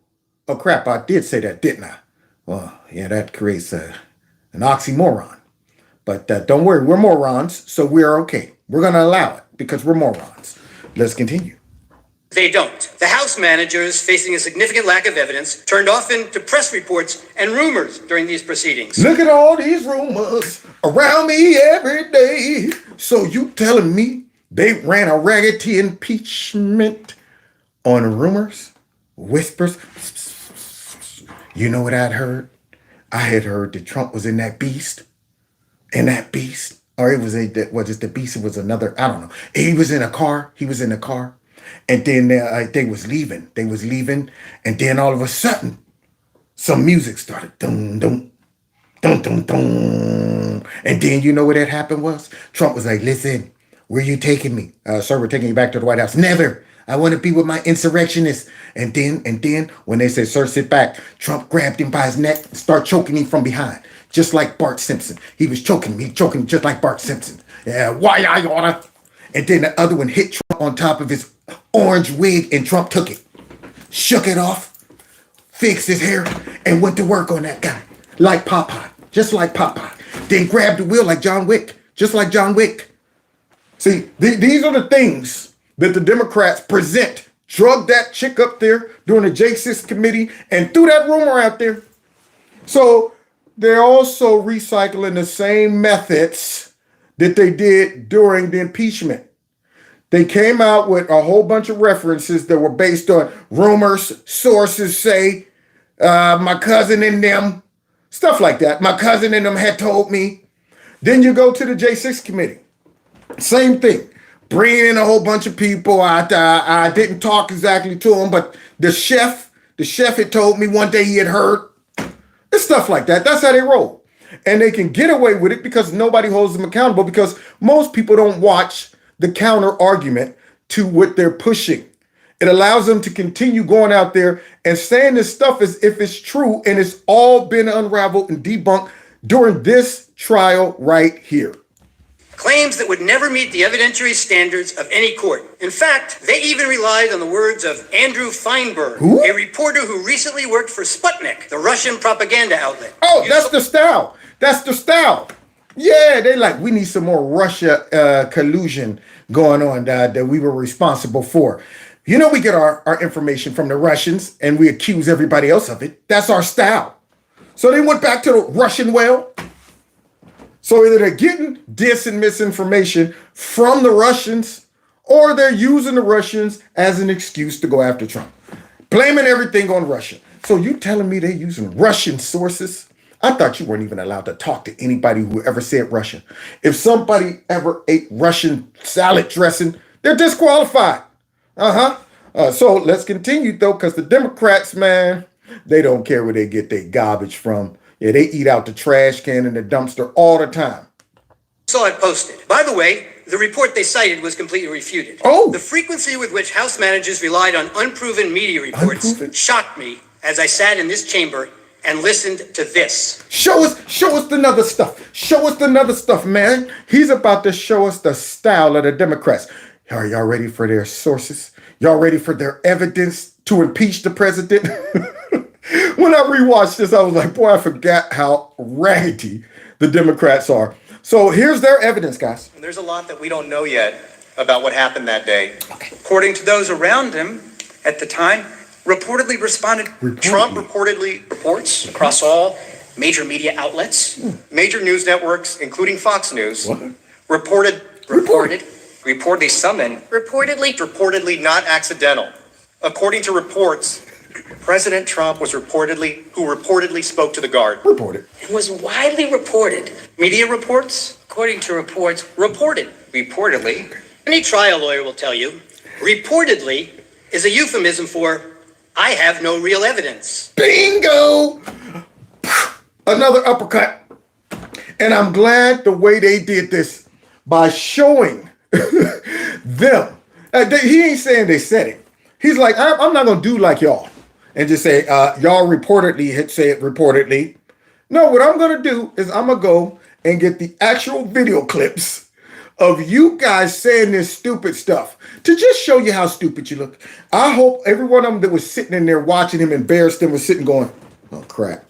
crap, I did say that, didn't I? Well, yeah, that creates an oxymoron. But don't worry, we're morons, so we're okay. We're going to allow it because we're morons. Let's continue. They don't. The House managers, facing a significant lack of evidence, turned often to press reports and rumors during these proceedings. Look at all these rumors around me every day. So you telling me they ran a raggedy impeachment on rumors, whispers? You know what I'd heard? I had heard that Trump was in that beast. Or it was the beast? It was another, I don't know. He was in a car. And then they was leaving. And then all of a sudden, some music started. Dum, dum, dum, dum, dum. And then you know what had happened was? Trump was like, listen, where you taking me? Sir, we're taking you back to the White House. Never. I want to be with my insurrectionists. And then when they said, sir, sit back, Trump grabbed him by his neck and started choking him from behind. Just like Bart Simpson. He was choking me, just like Bart Simpson. Yeah, why I oughta. And then the other one hit Trump on top of his orange wig and Trump took it, shook it off, fixed his hair, and went to work on that guy. Like Popeye, just like Popeye. Then grabbed the wheel like John Wick, just like John Wick. See, these are the things that the Democrats present. Drug that chick up there during the J6 committee and threw that rumor out there. So they're also recycling the same methods that they did during the impeachment. They came out with a whole bunch of references that were based on rumors, sources say, my cousin and them, stuff like that. My cousin and them had told me. Then you go to the J6 committee. Same thing. Bringing in a whole bunch of people. I didn't talk exactly to him, but the chef had told me one day he had heard. It's stuff like that. That's how they roll. And they can get away with it because nobody holds them accountable because most people don't watch the counter argument to what they're pushing. It allows them to continue going out there and saying this stuff as if it's true and it's all been unraveled and debunked during this trial right here. Claims that would never meet the evidentiary standards of any court. In fact, they even relied on the words of Andrew Feinberg, a reporter who recently worked for Sputnik, the Russian propaganda outlet. Oh, that's the style. Yeah, they like, we need some more Russia collusion going on that we were responsible for. You know, we get our information from the Russians and we accuse everybody else of it. That's our style. So they went back to the Russian well. So either they're getting dis and misinformation from the Russians or they're using the Russians as an excuse to go after Trump. Blaming everything on Russia. So you telling me they're using Russian sources? I thought you weren't even allowed to talk to anybody who ever said Russia. If somebody ever ate Russian salad dressing, they're disqualified. So let's continue, though, because the Democrats, man, they don't care where they get their garbage from. Yeah, they eat out the trash can and the dumpster all the time. Saw it posted. By the way, the report they cited was completely refuted. Oh. The frequency with which House managers relied on unproven media reports shocked me as I sat in this chamber and listened to this. Show us the other stuff. Show us the other stuff, man. He's about to show us the style of the Democrats. Are y'all ready for their sources? Y'all ready for their evidence to impeach the president? When I rewatched this, I was like, boy, I forgot how raggedy the Democrats are. So here's their evidence, guys. There's a lot that we don't know yet about what happened that day. According to those around him at the time, reportedly responded. Trump reportedly reports across all major media outlets. major news networks, including Fox News, What? reportedly summoned, reportedly not accidental. According to reports, President Trump who reportedly spoke to the guard. Reported. It was widely reported. Media reports, according to reports, reportedly. Any trial lawyer will tell you, reportedly is a euphemism for I have no real evidence. Bingo! Another uppercut. And I'm glad the way they did this by showing them. He ain't saying they said it. He's like, I'm not going to do like y'all and just say, y'all reportedly say it reportedly. No, what I'm going to do is I'm going to go and get the actual video clips of you guys saying this stupid stuff to just show you how stupid you look. I hope every one of them that was sitting in there watching him embarrassed them was sitting going, oh, crap.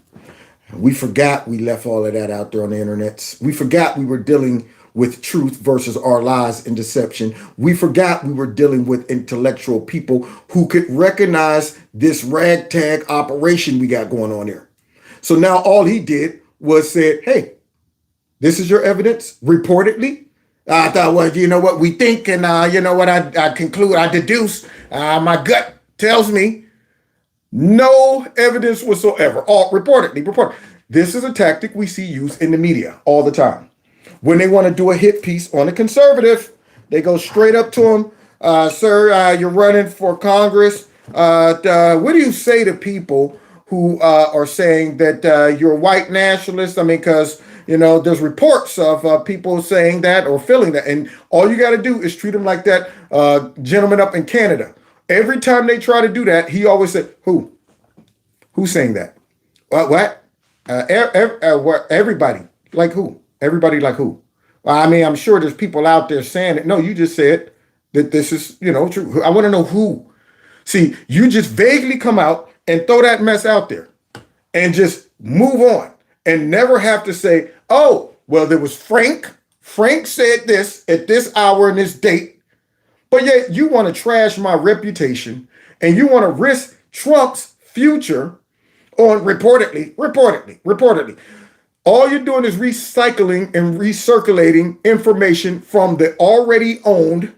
We forgot we left all of that out there on the internet. We forgot we were dealing with truth versus our lies and deception. We forgot we were dealing with intellectual people who could recognize this ragtag operation we got going on here. So now all he did was said, hey, this is your evidence, reportedly. I thought, well, you know what we think, and you know what I conclude, I deduce, my gut tells me no evidence whatsoever. All reported. This is a tactic we see used in the media all the time. When they want to do a hit piece on a conservative, they go straight up to him, sir, you're running for Congress. What do you say to people who are saying that you're white nationalists? I mean, because, you know, there's reports of people saying that or feeling that. And all you got to do is treat them like that gentleman up in Canada. Every time they try to do that, he always said, who? Who's saying that? What? Everybody. Like who? Everybody like who? Well, I mean, I'm sure there's people out there saying it. No, you just said that this is, you know, true. I want to know who. See, you just vaguely come out and throw that mess out there and just move on and never have to say, oh, well, there was Frank. Frank said this at this hour and this date. But yet you want to trash my reputation and you want to risk Trump's future on reportedly. All you're doing is recycling and recirculating information from the already owned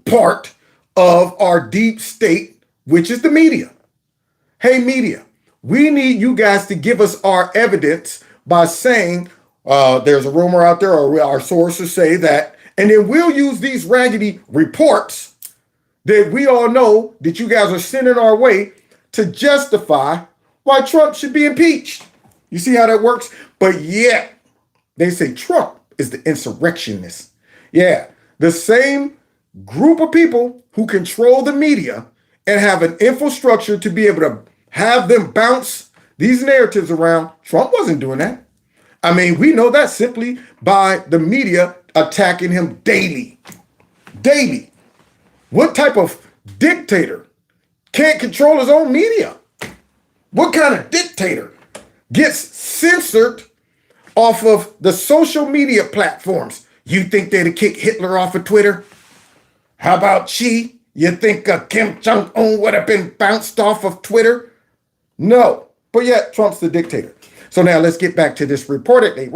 part of our deep state, which is the media. Hey, media, we need you guys to give us our evidence by saying there's a rumor out there or our sources say that, and then we'll use these raggedy reports that we all know that you guys are sending our way to justify why Trump should be impeached. You see how that works? But yet, they say Trump is the insurrectionist. Yeah, the same group of people who control the media and have an infrastructure to be able to have them bounce these narratives around. Trump wasn't doing that. I mean, we know that simply by the media attacking him daily. Daily. What type of dictator can't control his own media? What kind of dictator gets censored off of the social media platforms? You think they'd kick Hitler off of Twitter? How about Xi? You think Kim Jong-un would have been bounced off of Twitter? No, but yet Trump's the dictator. So now let's get back to this reportedly.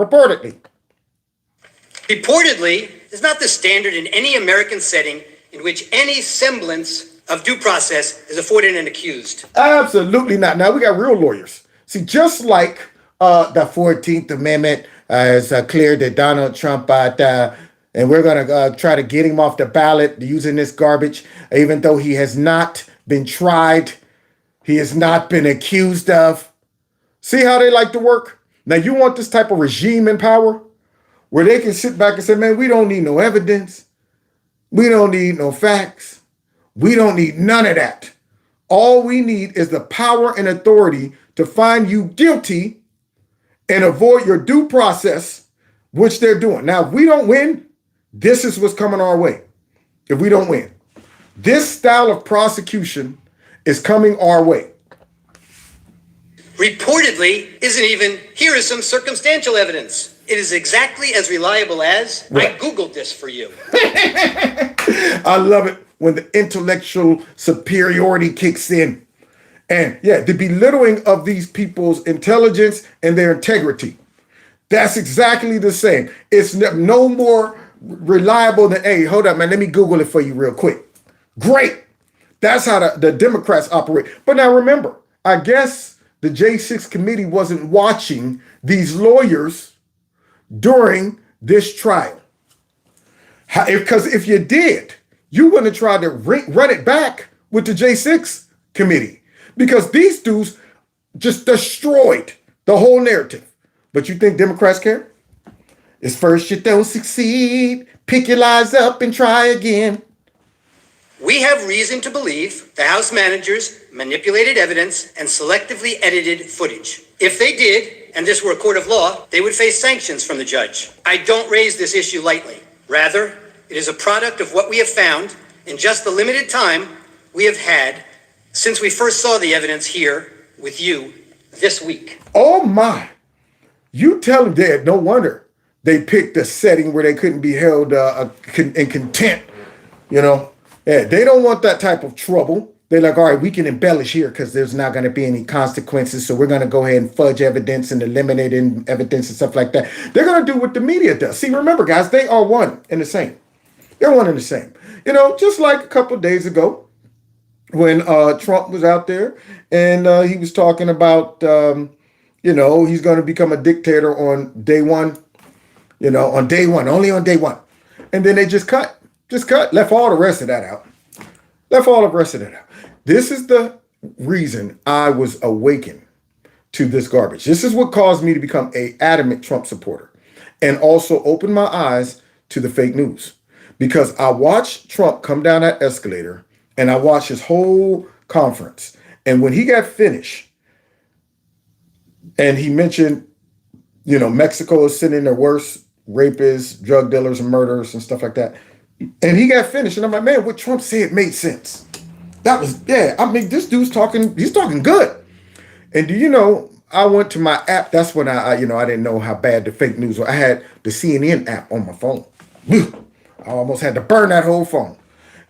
Reportedly is not the standard in any American setting in which any semblance of due process is afforded an accused. Absolutely not. Now we got real lawyers. See, just like the 14th Amendment is clear that Donald Trump, and we're going to try to get him off the ballot using this garbage, even though he has not been tried, he has not been accused of. See how they like to work? Now, you want this type of regime in power where they can sit back and say, man, we don't need no evidence. We don't need no facts. We don't need none of that. All we need is the power and authority to find you guilty and avoid your due process, which they're doing. Now, if we don't win, this is what's coming our way. If we don't win, this style of prosecution is coming our way. Reportedly isn't even, here is some circumstantial evidence. It is exactly as reliable as, Right. I Googled this for you. I love it when the intellectual superiority kicks in. And yeah, the belittling of these people's intelligence and their integrity. That's exactly the same. It's no more reliable than, hey, hold up, man, let me Google it for you real quick. Great. That's how the Democrats operate. But now remember, I guess the J6 committee wasn't watching these lawyers during this trial. Because if you did, you wouldn't have tried to run it back with the J6 committee, because these dudes just destroyed the whole narrative. But you think Democrats care? It's first you don't succeed, pick your lies up and try again. We have reason to believe the House managers manipulated evidence and selectively edited footage. If they did, and this were a court of law, they would face sanctions from the judge. I don't raise this issue lightly. Rather, it is a product of what we have found in just the limited time we have had since we first saw the evidence here with you this week. Oh my. You tell them that. No wonder they picked a setting where they couldn't be held in contempt. You know, yeah, they don't want that type of trouble. They're like, all right, we can embellish here because there's not going to be any consequences. So we're going to go ahead and fudge evidence and eliminate evidence and stuff like that. They're going to do what the media does. See, remember, guys, they are one and the same. They're one and the same. You know, just like a couple of days ago when Trump was out there and he was talking about, you know, he's going to become a dictator on day one, you know, on day one, only on day one. And then they just cut, left all the rest of that out. This is the reason I was awakened to this garbage. This is what caused me to become an adamant Trump supporter and also open my eyes to the fake news, because I watched Trump come down that escalator and I watched his whole conference. And when he got finished and he mentioned, you know, Mexico is sending their worst rapists, drug dealers, and murderers and stuff like that. And he got finished. And I'm like, man, what Trump said made sense. That was, yeah, I mean, this dude's talking, he's talking good. And do you know, I went to my app. That's when I didn't know how bad the fake news was. I had the CNN app on my phone. I almost had to burn that whole phone.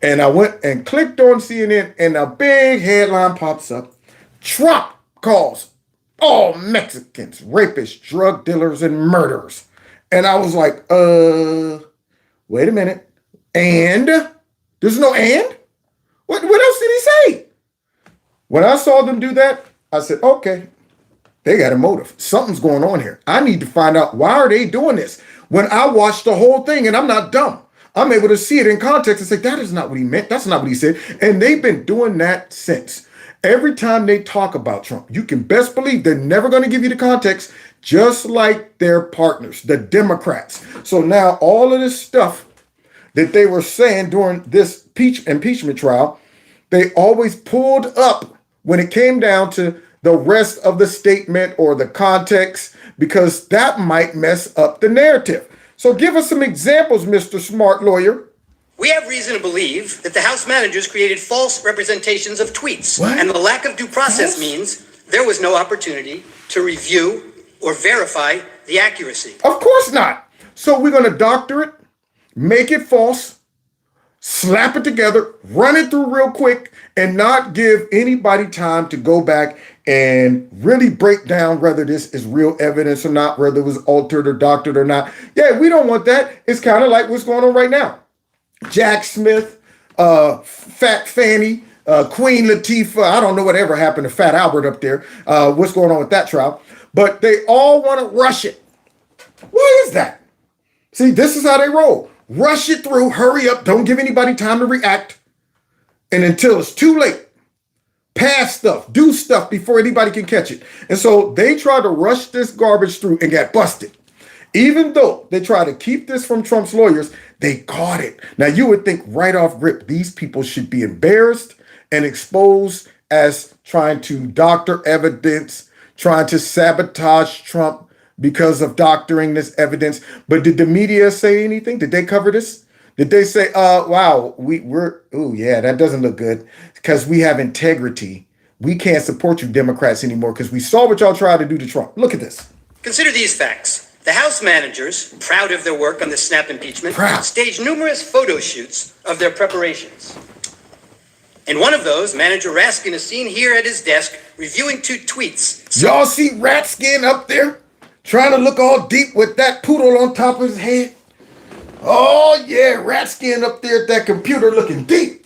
And I went and clicked on CNN and a big headline pops up. Trump calls all Mexicans rapists, drug dealers, and murderers. And I was like, wait a minute. And? There's no and? What else did he say? When I saw them do that, I said, okay, they got a motive. Something's going on here. I need to find out, why are they doing this? When I watched the whole thing, and I'm not dumb, I'm able to see it in context and say, that is not what he meant. That's not what he said. And they've been doing that since. Every time they talk about Trump, you can best believe they're never going to give you the context, just like their partners, the Democrats. So now all of this stuff that they were saying during this impeachment trial, they always pulled up when it came down to the rest of the statement or the context, because that might mess up the narrative. So give us some examples, Mr. Smart Lawyer. We have reason to believe that the House managers created false representations of tweets. What? And the lack of due process means there was no opportunity to review or verify the accuracy. Of course not. So we're going to doctor it, make it false, slap it together, run it through real quick, and not give anybody time to go back and really break down whether this is real evidence or not, whether it was altered or doctored or not. Yeah, we don't want that. It's kind of like what's going on right now. Jack Smith, Fat Fanny, Queen Latifah. I don't know whatever happened to Fat Albert up there. What's going on with that trial? But they all want to rush it. Why is that? See, this is how they roll. Rush it through, hurry up, don't give anybody time to react. And until it's too late, pass stuff, do stuff before anybody can catch it. And so they tried to rush this garbage through and got busted. Even though they try to keep this from Trump's lawyers, they caught it. Now, you would think right off rip, these people should be embarrassed and exposed as trying to doctor evidence, trying to sabotage Trump because of doctoring this evidence. But did the media say anything? Did they cover this? Did they say, wow, that doesn't look good because we have integrity. We can't support you Democrats anymore because we saw what y'all tried to do to Trump. Look at this. Consider these facts. The House managers, proud of their work on the snap impeachment, staged numerous photo shoots of their preparations. In one of those, Manager Raskin is seen here at his desk reviewing 2 tweets. Y'all see Ratskin up there trying to look all deep with that poodle on top of his head? Oh, yeah, Ratskin up there at that computer looking deep.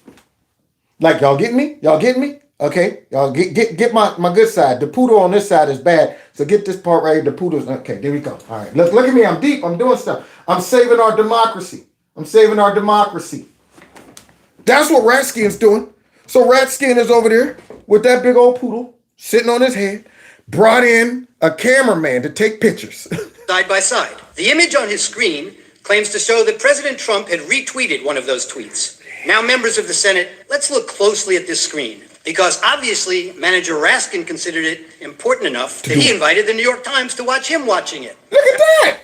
Like, y'all getting me? Y'all getting me? Okay, y'all get my good side. The poodle on this side is bad. So get this part right here. The poodle's okay. There we go. All right. Look at me. I'm deep. I'm doing stuff. I'm saving our democracy. That's what Ratskin's doing. So Ratskin is over there with that big old poodle sitting on his head, brought in a cameraman to take pictures. Side by side. The image on his screen claims to show that President Trump had retweeted one of those tweets. Now, members of the Senate, let's look closely at this screen. Because obviously, Manager Raskin considered it important enough that he invited the New York Times to watch him watching it. Look at that.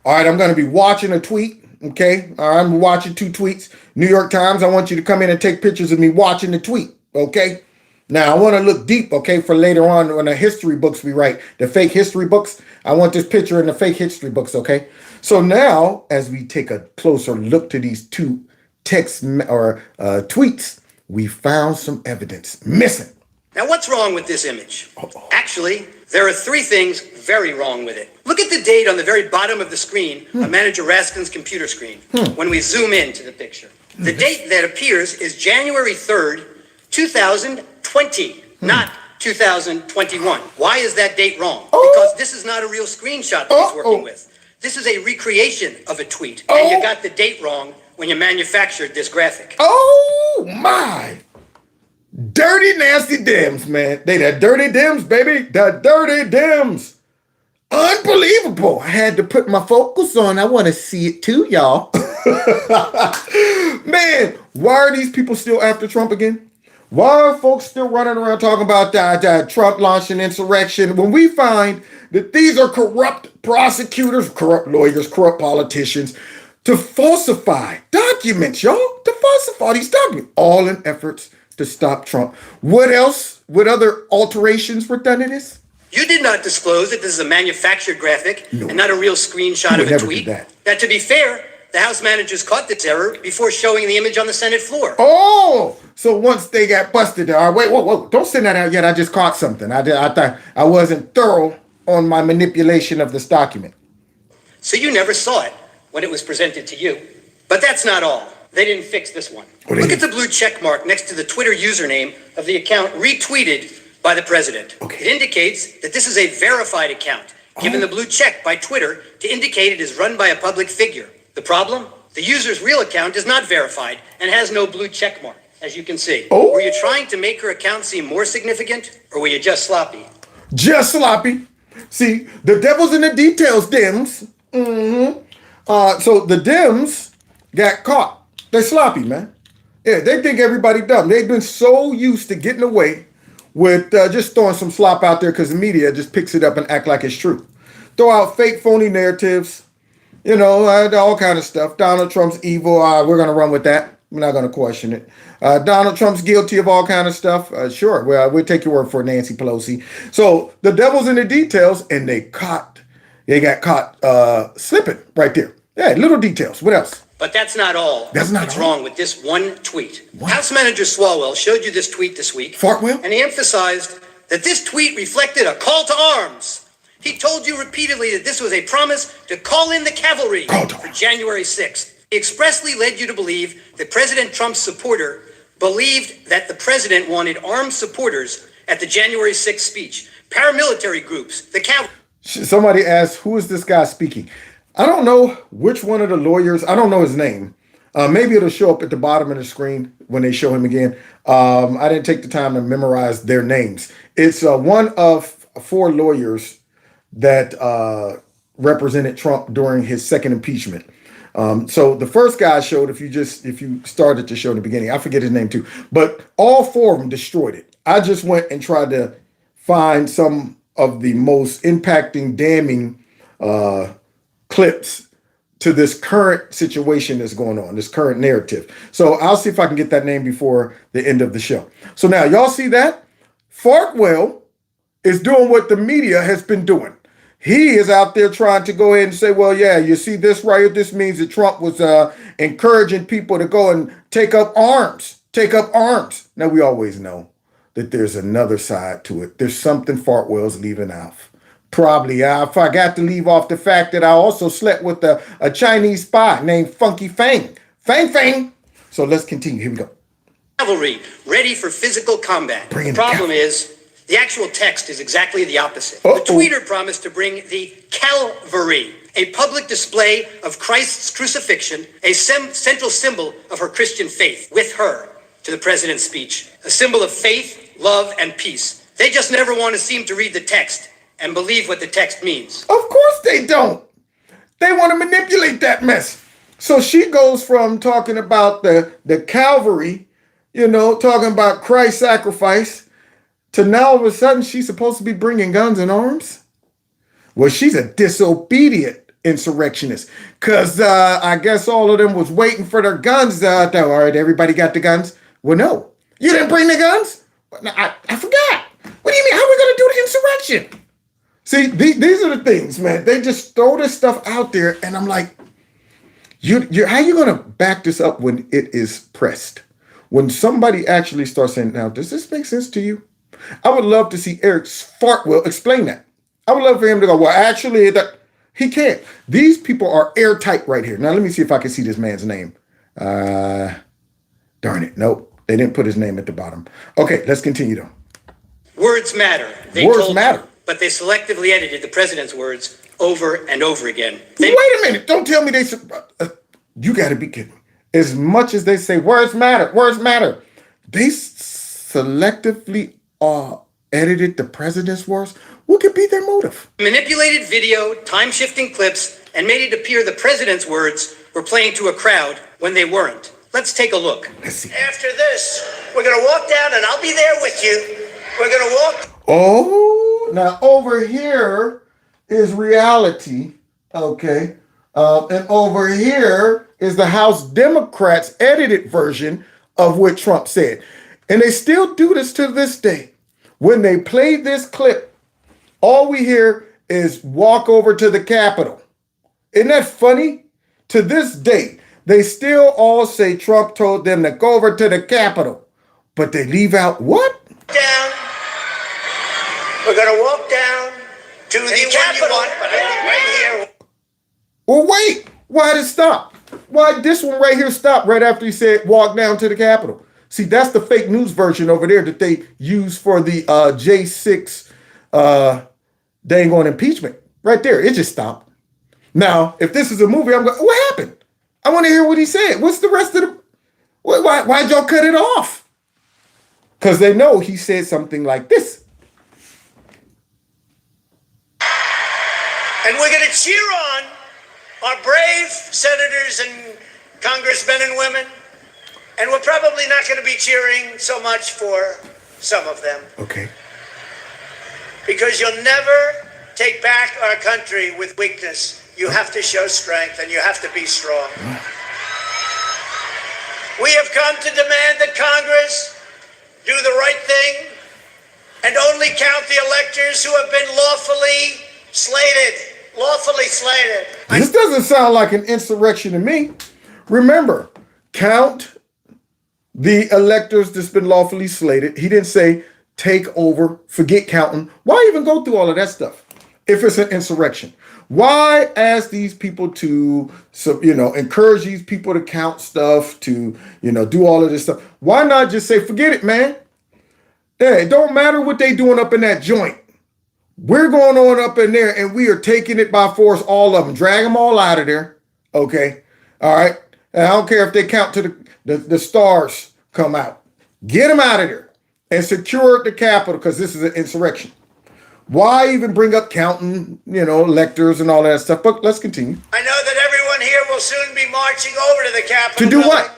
All right, I'm going to be watching a tweet, okay? All right, I'm watching 2 tweets. New York Times, I want you to come in and take pictures of me watching the tweet, okay? Now, I want to look deep, okay, for later on when the history books we write, the fake history books. I want this picture in the fake history books, okay? So now, as we take a closer look to these 2 texts or tweets, we found some evidence missing. Now, what's wrong with this image? Actually, there are 3 things very wrong with it. Look at the date on the very bottom of the screen on Manager Raskin's computer screen when we zoom into the picture. The date that appears is January 3rd, 2020, not 2021. Why is that date wrong? Because this is not a real screenshot that he's working with. This is a recreation of a tweet, and you got the date wrong when you manufactured this graphic. Oh my. Dirty, nasty Dems, man. They the dirty Dems, baby. The dirty Dems. Unbelievable. I had to put my focus on. I want to see it too, y'all. Man, why are these people still after Trump again? Why are folks still running around talking about Trump launching insurrection when we find that these are corrupt prosecutors, corrupt lawyers, corrupt politicians, to falsify documents, y'all, to falsify these documents, all in efforts to stop Trump. What else? What other alterations were done in this? You did not disclose that this is a manufactured graphic and not a real screenshot of a tweet. Now, to be fair, the House managers caught this error before showing the image on the Senate floor. Oh, so once they got busted, all right, whoa, don't send that out yet. I just caught something. I thought I wasn't thorough on my manipulation of this document. So you never saw it when it was presented to you. But that's not all. They didn't fix this one. Look at the blue check mark next to the Twitter username of the account retweeted by the president. It indicates that this is a verified account, given the blue check by Twitter to indicate it is run by a public figure. The problem? The user's real account is not verified and has no blue check mark, as you can see. Were you trying to make her account seem more significant, or were you just sloppy? Just sloppy. See, the devil's in the details, Dems. So the Dems got caught. They're sloppy, man. Yeah, they think everybody dumb. They've been so used to getting away with just throwing some slop out there because the media just picks it up and act like it's true. Throw out fake, phony narratives, all kind of stuff. Donald Trump's evil. We're going to run with that. We're not going to question it. Donald Trump's guilty of all kind of stuff. Sure, we'll take your word for it, Nancy Pelosi. So the devil's in the details, and they got caught slipping right there. Yeah, little details. What else? But that's not all. That's not what's all. wrong with this one tweet. House Manager Swalwell showed you this tweet this week. Fartwell? And he emphasized that this tweet reflected a call to arms. He told you repeatedly that this was a promise to call in the cavalry for January 6th. He expressly led you to believe that President Trump's supporter believed that the president wanted armed supporters at the January 6th speech. Paramilitary groups, the cavalry. Somebody asked, who is this guy speaking? I don't know which one of the lawyers, I don't know his name, Maybe it'll show up at the bottom of the screen when they show him again. I didn't take the time to memorize their names. It's one of 4 lawyers that represented Trump during his second impeachment. So the first guy showed, if you started to show in the beginning, I forget his name too, but all 4 of them destroyed it. I just went and tried to find some of the most impacting, damning clips to this current situation that's going on, this current narrative. So I'll see if I can get that name before the end of the show. So now y'all see that? Fartwell is doing what the media has been doing. He is out there trying to go ahead and say, well, yeah, you see this right here? This means that Trump was encouraging people to go and take up arms. Now, we always know that there's another side to it. There's something Fartwell's leaving out. Probably I forgot to leave off the fact that I also slept with a Chinese spy named Funky Fang. Fang. So let's continue. Here we go. Cavalry ready for physical combat. The problem is the actual text is exactly the opposite. The tweeter promised to bring the Calvary, a public display of Christ's crucifixion, a central symbol of her Christian faith, with her to the president's speech, a symbol of faith, love, and peace. They just never want to seem to read the text and believe what the text means. Of course they don't. They want to manipulate that mess. So she goes from talking about the Calvary, talking about Christ's sacrifice, to now all of a sudden she's supposed to be bringing guns and arms? Well, she's a disobedient insurrectionist, because I guess all of them was waiting for their guns. All right, everybody got the guns? Well, no. You didn't bring the guns? I forgot. What do you mean? How are we going to do the insurrection? See, these are the things, man. They just throw this stuff out there, and I'm like, how are you going to back this up when it is pressed? When somebody actually starts saying, now, does this make sense to you? I would love to see Eric Fartwell explain that. I would love for him to go, well, actually, that he can't. These people are airtight right here. Now, let me see if I can see this man's name. Darn it. Nope. They didn't put his name at the bottom. Okay, let's continue, though. Words matter. Words matter. But they selectively edited the president's words over and over again. Wait a minute. Don't tell me you got to be kidding me. As much as they say words matter, they selectively edited the president's words. What could be their motive? Manipulated video, time-shifting clips, and made it appear the president's words were playing to a crowd when they weren't. Let's take a look. Let's see. After this, we're going to walk down, and I'll be there with you. We're going to walk. Oh, now over here is reality, okay? And over here is the House Democrats' edited version of what Trump said. And they still do this to this day. When they play this clip, all we hear is walk over to the Capitol. Isn't that funny? To this day, they still all say Trump told them to go over to the Capitol. But they leave out what? Down. We're going to walk down to the Capitol. Right here. Well, wait. Why did it stop? Why this one right here stop right after he said walk down to the Capitol? See, that's the fake news version over there that they use for the J6 dang on impeachment. Right there. It just stopped. Now, if this is a movie, I'm going, what happened? I want to hear what he said. What's the rest of the... Why'd y'all cut it off? Because they know he said something like this. And we're going to cheer on our brave senators and congressmen and women. And we're probably not going to be cheering so much for some of them. Okay. Because you'll never take back our country with weakness. You have to show strength, and you have to be strong. We have come to demand that Congress do the right thing and only count the electors who have been lawfully slated. This doesn't sound like an insurrection to me. Remember, count the electors that's been lawfully slated. He didn't say take over, forget counting. Why even go through all of that stuff if it's an insurrection? Why ask these people to, encourage these people to count stuff, to, do all of this stuff? Why not just say, forget it, man? Yeah, it don't matter what they doing up in that joint. We're going on up in there and we are taking it by force, all of them. Drag them all out of there. Okay. All right. And I don't care if they count to the stars come out. Get them out of there and secure the Capitol because this is an insurrection. Why even bring up counting, electors and all that stuff? But let's continue. I know that everyone here will soon be marching over to the Capitol. To do what?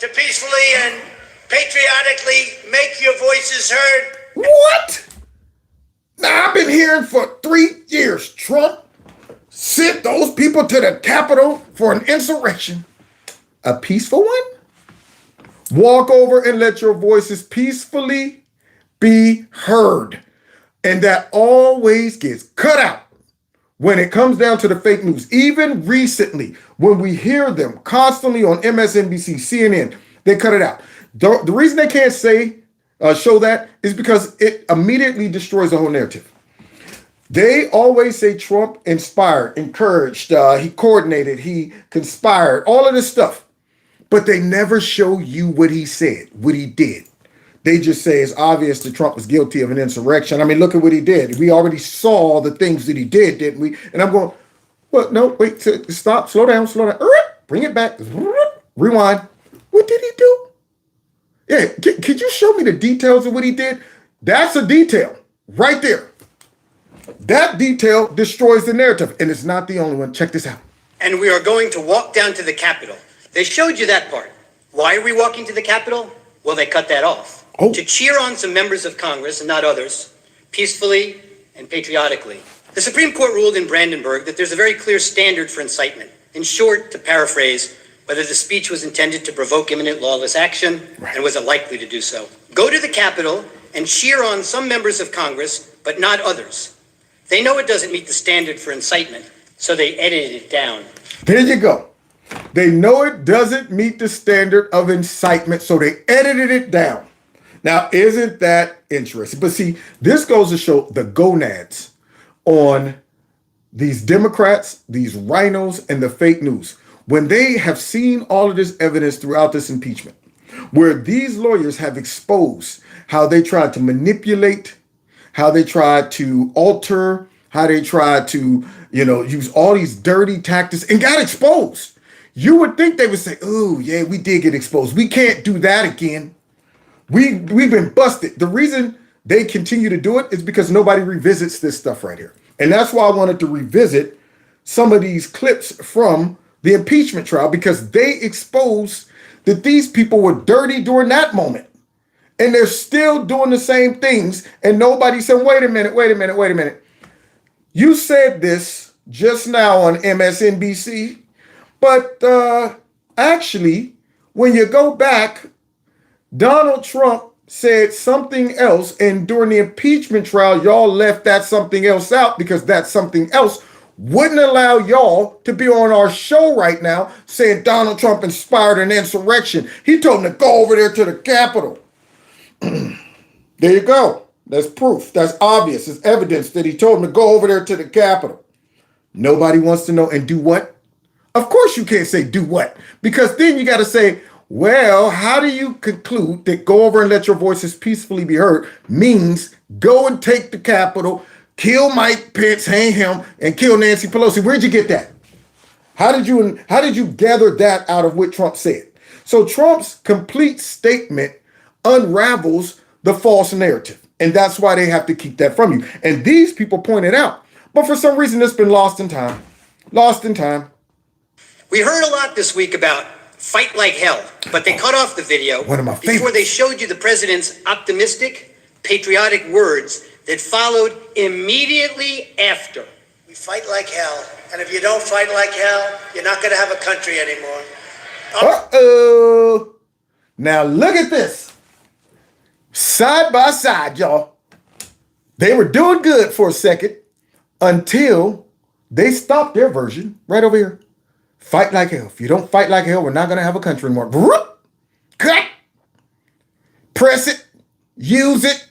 To peacefully and patriotically make your voices heard. What? Now, I've been hearing for 3 years, Trump sent those people to the Capitol for an insurrection. A peaceful one? Walk over and let your voices peacefully be heard. And that always gets cut out when it comes down to the fake news. Even recently, when we hear them constantly on MSNBC, CNN, they cut it out. The reason they can't show that is because it immediately destroys the whole narrative. They always say Trump inspired, encouraged, he coordinated, he conspired, all of this stuff. But they never show you what he said, what he did. They just say it's obvious that Trump was guilty of an insurrection. I mean, look at what he did. We already saw the things that he did, didn't we? And I'm going, well, no, wait, stop, slow down, bring it back, rewind. What did he do? Yeah, could you show me the details of what he did? That's a detail right there. That detail destroys the narrative, and it's not the only one. Check this out. And we are going to walk down to the Capitol. They showed you that part. Why are we walking to the Capitol? Well, they cut that off. Oh. To cheer on some members of Congress and not others, peacefully and patriotically. The Supreme Court ruled in Brandenburg that there's a very clear standard for incitement. In short, to paraphrase, whether the speech was intended to provoke imminent lawless action and was it likely to do so. Go to the Capitol and cheer on some members of Congress, but not others. They know it doesn't meet the standard for incitement, so they edited it down. There you go. They know it doesn't meet the standard of incitement, so they edited it down. Now, isn't that interesting? But see, this goes to show the gonads on these Democrats, these rhinos, and the fake news. When they have seen all of this evidence throughout this impeachment, where these lawyers have exposed how they tried to manipulate, how they tried to alter, how they tried to, use all these dirty tactics and got exposed. You would think they would say, oh, yeah, we did get exposed. We can't do that again. We've been busted. The reason they continue to do it is because nobody revisits this stuff right here. And that's why I wanted to revisit some of these clips from the impeachment trial, because they exposed that these people were dirty during that moment. And they're still doing the same things. And nobody said, wait a minute. You said this just now on MSNBC, but actually, when you go back, Donald Trump said something else, and during the impeachment trial, y'all left that something else out because that something else wouldn't allow y'all to be on our show right now saying Donald Trump inspired an insurrection. He told them to go over there to the Capitol. There you go. That's proof. That's obvious. It's evidence that he told them to go over there to the Capitol. Nobody wants to know. And do what? Of course you can't say do what, because then you got to say, well, how do you conclude that go over and let your voices peacefully be heard means go and take the Capitol, kill Mike Pence, hang him, and kill Nancy Pelosi? Where'd you get that? How did you gather that out of what Trump said? So Trump's complete statement unravels the false narrative. And that's why they have to keep that from you. And these people pointed out, but for some reason it's been lost in time. We heard a lot this week about fight like hell, but they cut off the video One of my before favorites. they showed you the president's optimistic, patriotic words that followed immediately after. We fight like hell, and if you don't fight like hell, you're not going to have a country anymore. Uh-oh. Now look at this. Side by side, y'all. They were doing good for a second until they stopped their version right over here. Fight like hell. If you don't fight like hell, we're not going to have a country anymore. Cut. Press it. Use it.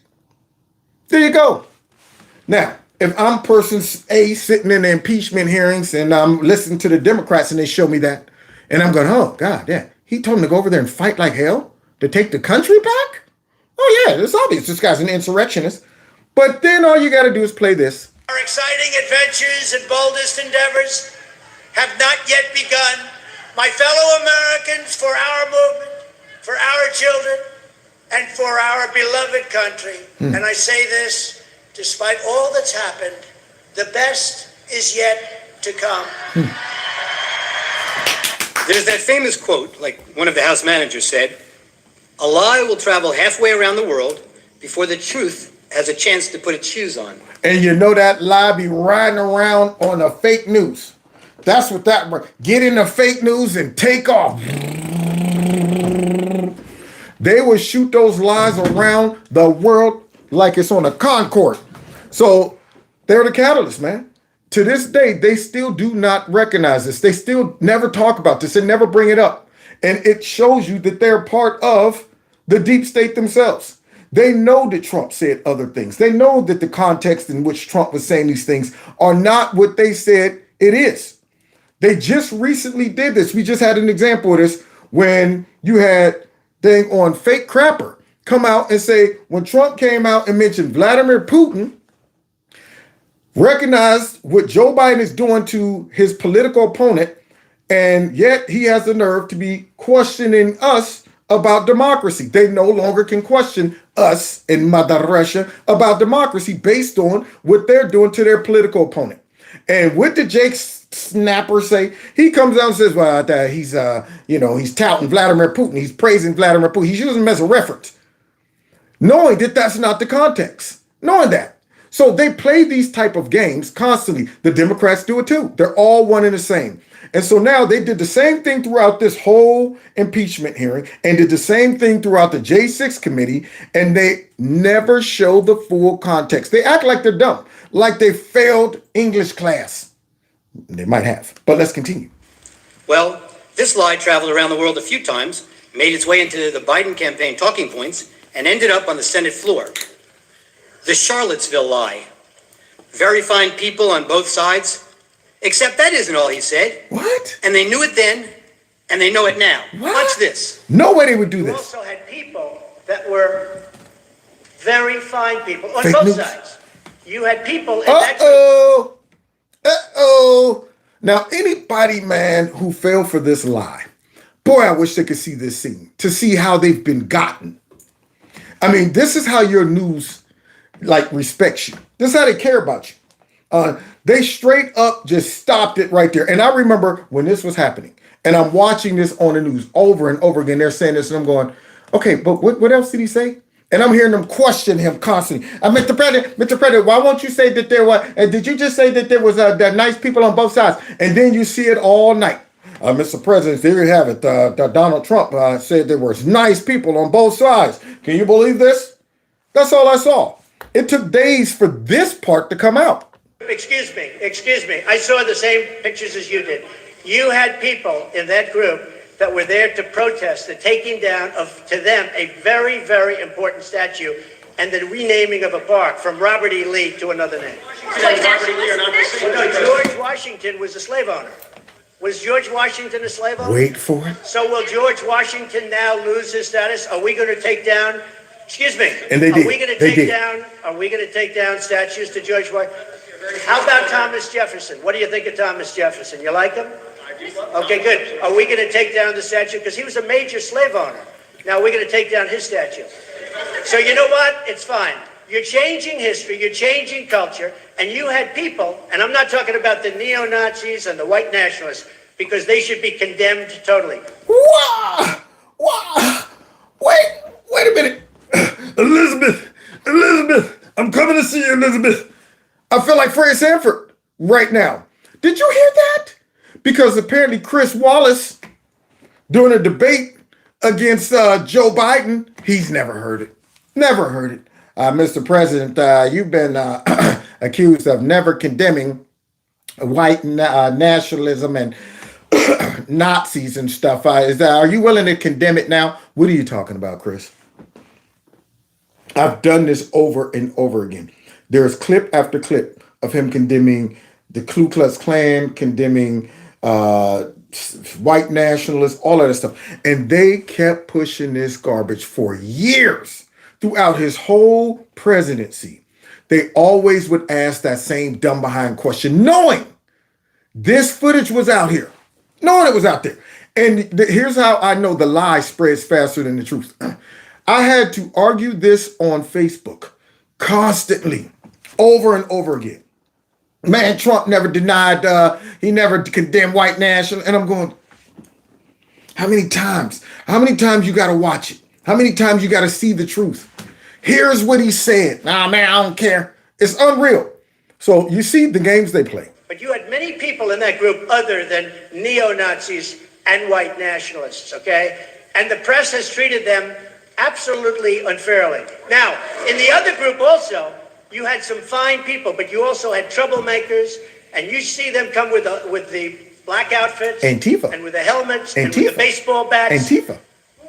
There you go. Now, if I'm person A sitting in the impeachment hearings and I'm listening to the Democrats and they show me that, and I'm going, oh, God, yeah. He told them to go over there and fight like hell to take the country back? Oh, yeah, it's obvious. This guy's an insurrectionist. But then all you got to do is play this. Our exciting adventures and boldest endeavors have not yet begun, my fellow Americans, for our movement, for our children, and for our beloved country. And I say this, despite all that's happened, the best is yet to come. There's that famous quote, like one of the House managers said, "A lie will travel halfway around the world before the truth has a chance to put its shoes on." And you know that lie be riding around on the fake news. That's what that, get in the fake news and take off. They will shoot those lies around the world like it's on a Concorde. So they're the catalyst, man. To this day, they still do not recognize this. They still never talk about this. They never bring it up. And it shows you that they're part of the deep state themselves. They know that Trump said other things. They know that the context in which Trump was saying these things are not what they said it is. They just recently did this. We just had an example of this when you had thing on Fake Crapper come out and say, when Trump came out and mentioned Vladimir Putin, recognized what Joe Biden is doing to his political opponent, and yet he has the nerve to be questioning us about democracy. They no longer can question us in Mother Russia about democracy based on what they're doing to their political opponent. And what did Jake Snapper say? He comes out and says, well, he's touting Vladimir Putin. He's praising Vladimir Putin. He's using him as a reference, knowing that that's not the context, knowing that. So they play these type of games constantly. The Democrats do it too. They're all one and the same. And so now they did the same thing throughout this whole impeachment hearing and did the same thing throughout the J6 committee, and they never show the full context. They act like they're dumb, like they failed English class. They might have, but let's continue. Well, this lie traveled around the world a few times, made its way into the Biden campaign talking points, and ended up on the Senate floor. The Charlottesville lie. Very fine people on both sides. Except that isn't all he said. What? And they knew it then, and they know it now. What? Watch this. No way they would do You this. also had people that were very fine people on Fake both news. sides. You had people in that Uh-oh. Now, anybody, man, who fell for this lie, boy, I wish they could see this scene to see how they've been gotten. I mean, this is how your news, respects you. This is how they care about you. They straight up just stopped it right there. And I remember when this was happening, and I'm watching this on the news over and over again. They're saying this, and I'm going, okay, but what else did he say? And I'm hearing them question him constantly. Mr. President, why won't you say that there was, did you just say that there was that nice people on both sides? And then you see it all night. Mr. President, there you have it. Donald Trump said there was nice people on both sides. Can you believe this? That's all I saw. It took days for this part to come out. Excuse me. I saw the same pictures as you did. You had people in that group that were there to protest the taking down of, to them, a very, very important statue and the renaming of a park from Robert E. Lee to another name. No, George Washington was a slave owner. Was George Washington a slave owner? Wait for it. So will George Washington now lose his status? Are we going to take down, excuse me, And they did. Are we going to They take did. down statues to George Washington? How about Thomas Jefferson? What do you think of Thomas Jefferson? You like him? Okay, good. Are we going to take down the statue? Because he was a major slave owner. Now we're going to take down his statue. So you know what? It's fine. You're changing history, you're changing culture, and you had people, and I'm not talking about the neo-Nazis and the white nationalists, because they should be condemned totally. Wait a minute. Elizabeth, I'm coming to see you, Elizabeth. I feel like Fred Sanford right now. Did you hear that? Because apparently Chris Wallace, during a debate against Joe Biden, he's never heard it. Never heard it. Mr. President, you've been accused of never condemning white nationalism and Nazis and stuff. Are you willing to condemn it now? What are you talking about, Chris? I've done this over and over again. There's clip after clip of him condemning the Ku Klux Klan, condemning white nationalists, all of that stuff. And they kept pushing this garbage for years throughout his whole presidency. They always would ask that same dumb behind question, knowing this footage was out here, knowing it was out there. And here's how I know the lie spreads faster than the truth. I had to argue this on Facebook constantly, over and over again. Man, Trump never denied, he never condemned white national. And I'm going, how many times? How many times you got to watch it? How many times you got to see the truth? Here's what he said. Nah, man, I don't care. It's unreal. So you see the games they play. But you had many people in that group other than neo-Nazis and white nationalists, okay? And the press has treated them absolutely unfairly. Now, in the other group also, you had some fine people, but you also had troublemakers, and you see them come with the black outfits, Antifa, and with the helmets, Antifa, and with the baseball bats. Antifa.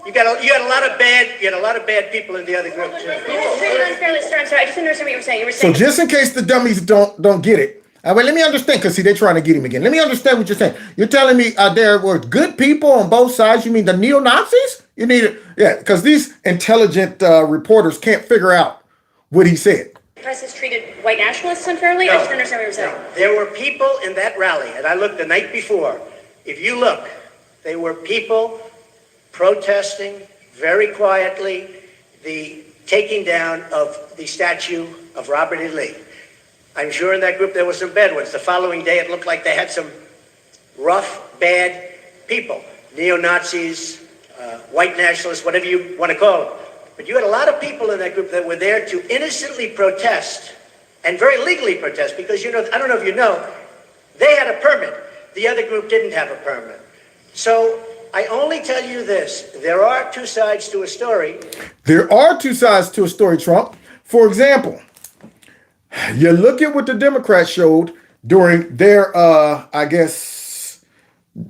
You had a lot of bad people in the other group too. Unfairly, sir, I'm sorry, I just didn't understand what you were saying. You were So saying just in case the dummies don't get it, well, let me understand, because see, they're trying to get him again. Let me understand what you're saying. You're telling me there were good people on both sides. You mean the neo-Nazis? You need it, yeah, because these intelligent reporters can't figure out what he said. the press has treated white nationalists unfairly? I just didn't understand what you were saying. There were people in that rally, and I looked the night before. If you look, they were people protesting very quietly the taking down of the statue of Robert E. Lee. I'm sure in that group there were some bad ones. The following day it looked like they had some rough, bad people, neo-Nazis, white nationalists, whatever you want to call them. But you had a lot of people in that group that were there to innocently protest and very legally protest because, you know, I don't know if you know, they had a permit. The other group didn't have a permit. So I only tell you this. There are two sides to a story. There are two sides to a story, Trump. For example, you look at what the Democrats showed during their,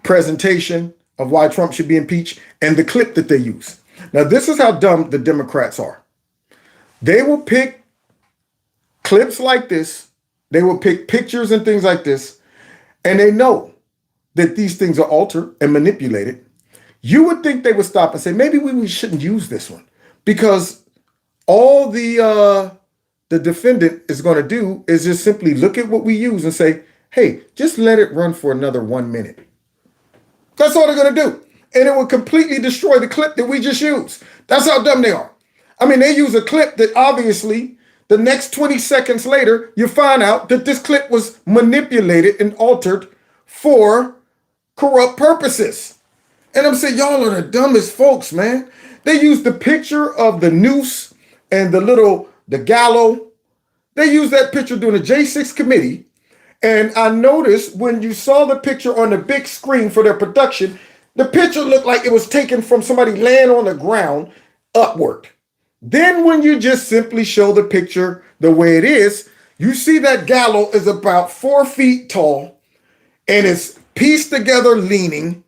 presentation of why Trump should be impeached and the clip that they use. Now, this is how dumb the Democrats are. They will pick clips like this. They will pick pictures and things like this. And they know that these things are altered and manipulated. You would think they would stop and say, maybe we shouldn't use this one, because all the defendant is going to do is just simply look at what we use and say, hey, just let it run for another 1 minute. That's all they're going to do. And it will completely destroy the clip that we just used. That's how dumb they are. I mean, they use a clip that obviously the next 20 seconds later, you find out that this clip was manipulated and altered for corrupt purposes. And I'm saying, y'all are the dumbest folks, man. They use the picture of the noose and the gallows. They used that picture during the J6 committee. And I noticed when you saw the picture on the big screen for their production, the picture looked like it was taken from somebody laying on the ground upward. Then when you just simply show the picture the way it is, you see that gallows is about 4 feet tall and it's pieced together leaning,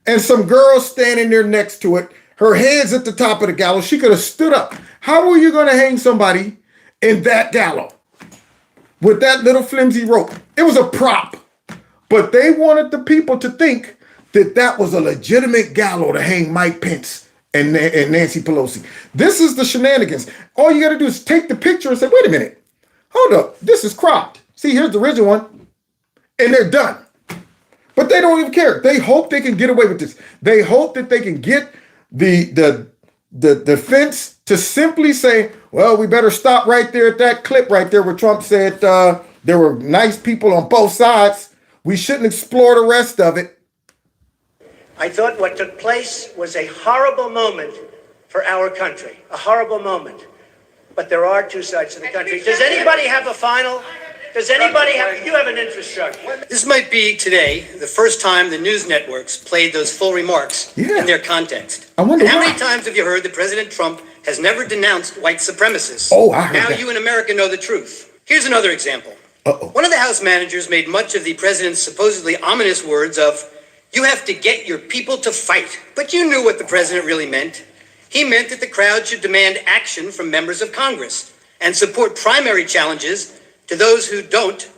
and some girl standing there next to it. Her head's at the top of the gallows. She could have stood up. How were you going to hang somebody in that gallows with that little flimsy rope? It was a prop. But they wanted the people to think that that was a legitimate gallows to hang Mike Pence and Nancy Pelosi. This is the shenanigans. All you got to do is take the picture and say, wait a minute. Hold up. This is cropped. See, here's the original one. And they're done. But they don't even care. They hope they can get away with this. They hope that they can get the defense to simply say, well, we better stop right there at that clip right there where Trump said there were nice people on both sides. We shouldn't explore the rest of it. I thought what took place was a horrible moment for our country, a horrible moment. But there are two sides to the country. Does anybody have a final? Does anybody have, you have an infrastructure. This might be today the first time the news networks played those full remarks in their context. I wonder and how why. many times have you heard that President Trump has never denounced white supremacists? Oh, I heard now that. you in America know the truth. Here's another example. One of the House managers made much of the president's supposedly ominous words of, you have to get your people to fight. But you knew what the president really meant. He meant that the crowd should demand action from members of Congress and support primary challenges to those who don't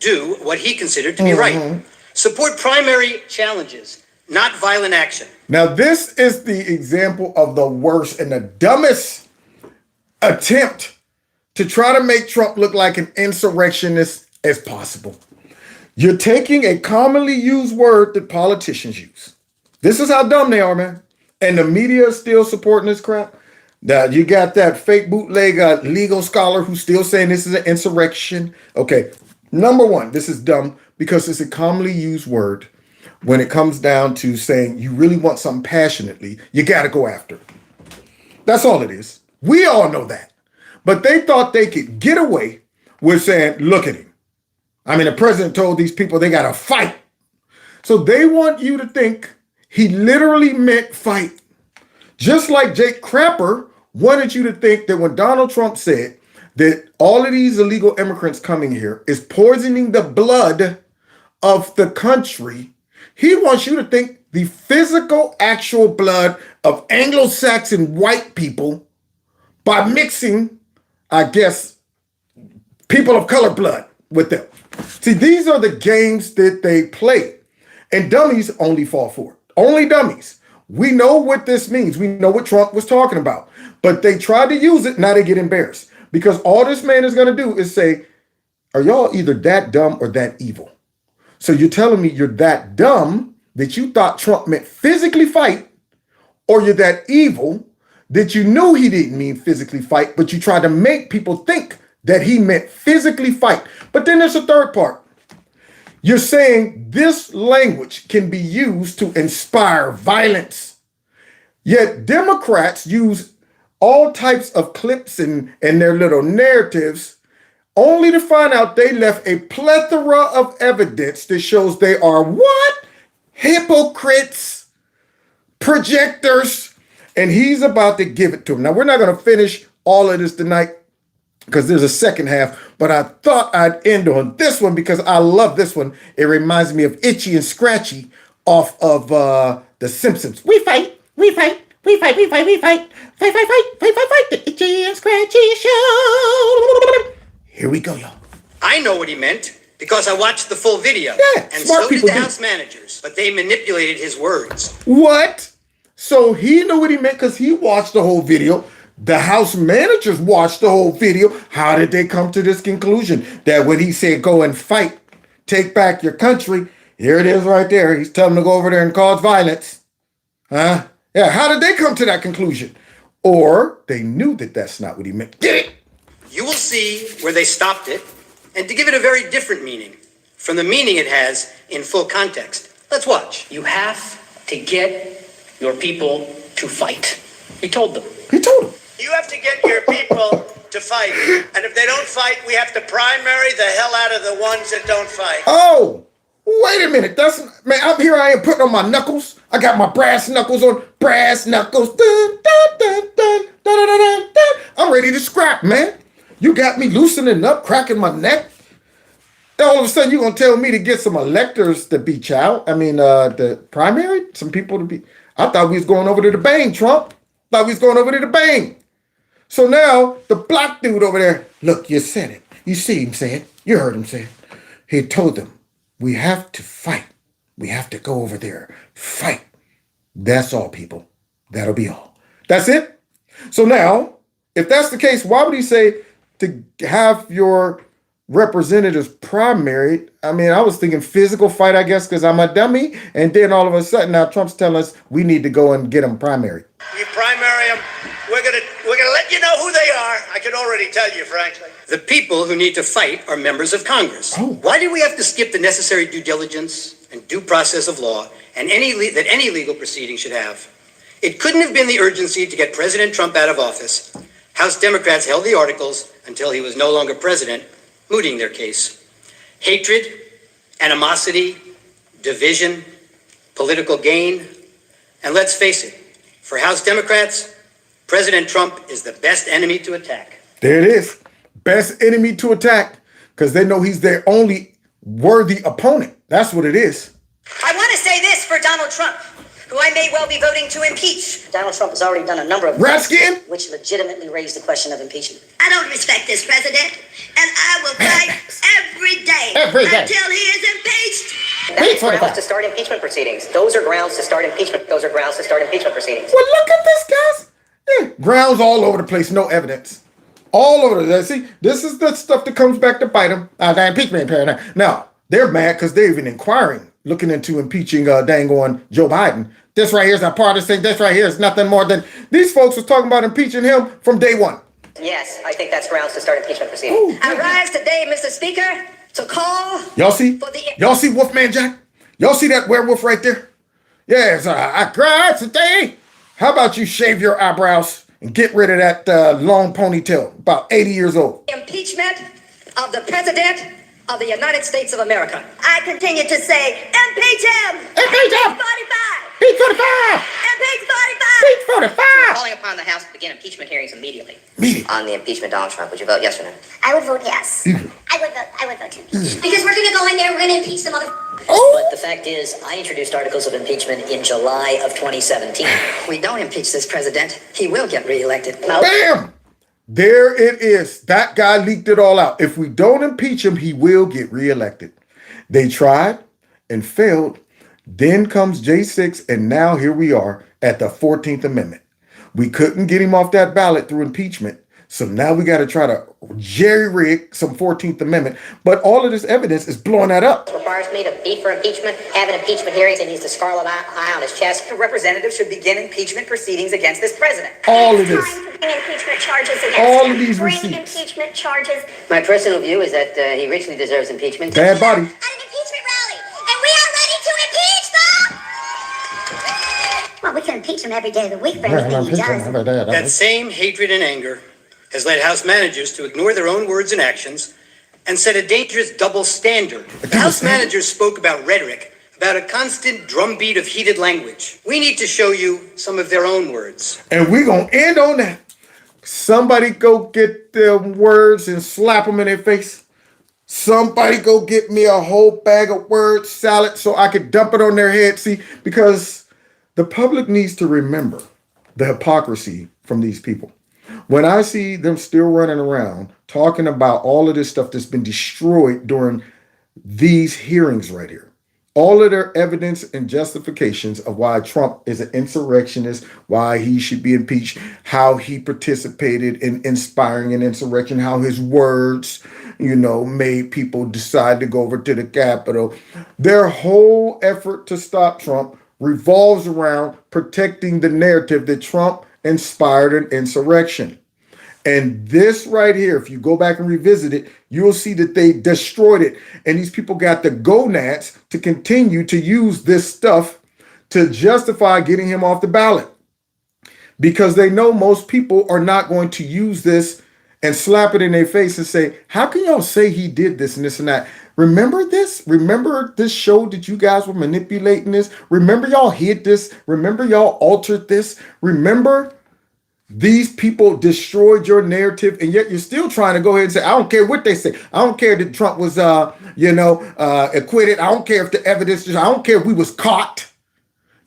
do what he considered to be right. Support primary challenges, not violent action. Now, this is the example of the worst and the dumbest attempt to try to make Trump look like an insurrectionist as possible. You're taking a commonly used word that politicians use. This is how dumb they are, man. And the media is still supporting this crap. Now, you got that fake bootleg legal scholar who's still saying this is an insurrection. Okay, number one, this is dumb because it's a commonly used word when it comes down to saying you really want something passionately, you got to go after it. That's all it is. We all know that. But they thought they could get away with saying, look at him. I mean, the president told these people they got to fight. So they want you to think he literally meant fight. Just like Jake Crapper wanted you to think that when Donald Trump said that all of these illegal immigrants coming here is poisoning the blood of the country, he wants you to think the physical, actual blood of Anglo-Saxon white people by mixing, I guess, people of color blood with them. See, these are the games that they play. And dummies only fall for it. Only dummies. We know what this means. We know what Trump was talking about. But they tried to use it, now they get embarrassed. Because all this man is going to do is say, are y'all either that dumb or that evil? So you're telling me you're that dumb that you thought Trump meant physically fight, or you're that evil that you knew he didn't mean physically fight, but you tried to make people think that he meant physically fight. But then there's a third part. You're saying this language can be used to inspire violence. Yet Democrats use all types of clips and their little narratives only to find out they left a plethora of evidence that shows they are what? Hypocrites, projectors, and he's about to give it to them. Now, we're not going to finish all of this tonight because there's a second half, but I thought I'd end on this one because I love this one. It reminds me of Itchy and Scratchy off of The Simpsons. We fight, we fight, we fight, we fight, we fight, fight, fight, fight, fight, fight, fight, the Itchy and Scratchy show. Here we go, y'all. I know what he meant because I watched the full video. Yeah, and smart so did people the do. House managers, but they manipulated his words. What? So he knew what he meant because he watched the whole video. The House managers watched the whole video. How did they come to this conclusion? That when he said go and fight, take back your country, here it is right there. He's telling them to go over there and cause violence. Huh? Yeah, how did they come to that conclusion? Or they knew that that's not what he meant. Get it? You will see where they stopped it, and to give it a very different meaning from the meaning it has in full context. Let's watch. You have to get your people to fight. He told them. He told them. You have to get your people to fight. And if they don't fight, we have to primary the hell out of the ones that don't fight. Oh, wait a minute. That's, man, I'm here. I am putting on my knuckles. I got my brass knuckles on. Brass knuckles. Dun, dun, dun, dun, dun, dun, dun, dun. I'm ready to scrap, man. You got me loosening up, cracking my neck. Then all of a sudden, you're going to tell me to get some electors to be the primary? Some people to be. I thought we was going over to the bang, Trump. Thought we was going over to the bang. So now, the black dude over there, look, you said it. You see him say it. You heard him say it. He told them, we have to fight. We have to go over there. Fight. That's all, people. That'll be all. That's it? So now, if that's the case, why would he say to have your representatives primaried? I mean, I was thinking physical fight, I guess, because I'm a dummy. And then all of a sudden, now Trump's telling us we need to go and get them primary. You primary them. We're gonna let you know who they are. I can already tell you, frankly. The people who need to fight are members of Congress. Oh. Why did we have to skip the necessary due diligence and due process of law and any legal proceeding should have? It couldn't have been the urgency to get President Trump out of office. House Democrats held the articles until he was no longer president, mooting their case. Hatred, animosity, division, political gain, and let's face it, for House Democrats, President Trump is the best enemy to attack. There it is. Best enemy to attack because they know he's their only worthy opponent. That's what it is. I want to say this for Donald Trump, who I may well be voting to impeach. Donald Trump has already done a number of Ratskin? which legitimately raise the question of impeachment. I don't respect this president, and I will fight every day until he is impeached. That's grounds to start impeachment proceedings. Those are grounds to start impeachment. Those are grounds to start impeachment proceedings. Well, look at this, guys. Yeah, grounds all over the place, no evidence. All over the See, this is the stuff that comes back to bite them. The impeachment paradigm. Now, they're mad because they're even inquiring, looking into impeaching dang on Joe Biden. This right here is a partisan. This right here is nothing more than these folks was talking about impeaching him from day one. Yes, I think that's grounds to start impeachment proceedings. I rise today, Mr. Speaker, to call. Y'all see? Y'all see Wolfman Jack? Y'all see that werewolf right there? Yes, I rise today. How about you shave your eyebrows and get rid of that long ponytail, about 80 years old? Impeachment of the President of the United States of America. I continue to say, impeach him! Impeach him! 45! Beat 45! Impeach 45! Beat 45! Calling upon the House to begin impeachment hearings immediately. Immediately. On the impeachment of Donald Trump, would you vote yes or no? I would vote yes. I would vote to impeach. Because we're gonna go in there, we're gonna impeach the mother. But the fact is, I introduced articles of impeachment in July of 2017. We don't impeach this president, he will get reelected. Bam! There it is. That guy leaked it all out. If we don't impeach him, he will get reelected. They tried and failed. Then comes J6, and now here we are at the 14th Amendment. We couldn't get him off that ballot through impeachment. So now we got to try to jerry-rig some 14th Amendment. But all of this evidence is blowing that up. Requires me to be for impeachment, have an impeachment hearing, and he's the scarlet eye on his chest. The representative should begin impeachment proceedings against this president. All of this. Impeachment charges against All him. of these Bring receipts. impeachment charges. My personal view is that he richly deserves impeachment. Bad body. At an impeachment rally. And we are ready to impeach them! Well, we can impeach him every day of the week for anything he does. That same hatred and anger has led House managers to ignore their own words and actions and set a dangerous double standard. The House managers spoke about rhetoric, about a constant drumbeat of heated language. We need to show you some of their own words. And we're going to end on that. Somebody go get them words and slap them in their face. Somebody go get me a whole bag of word salad so I could dump it on their head. See, because the public needs to remember the hypocrisy from these people. When I see them still running around talking about all of this stuff that's been destroyed during these hearings right here, all of their evidence and justifications of why Trump is an insurrectionist, why he should be impeached, how he participated in inspiring an insurrection, how his words, made people decide to go over to the Capitol. Their whole effort to stop Trump revolves around protecting the narrative that Trump inspired an insurrection. And this right here, if you go back and revisit it, you'll see that they destroyed it. And these people got the gonads to continue to use this stuff to justify getting him off the ballot. Because they know most people are not going to use this and slap it in their face and say, how can y'all say he did this and this and that? Remember this? Remember this show that you guys were manipulating this? Remember y'all hid this? Remember y'all altered this? Remember these people destroyed your narrative, and yet you're still trying to go ahead and say, I don't care what they say. I don't care that Trump was, acquitted. I don't care if the evidence, I don't care if we was caught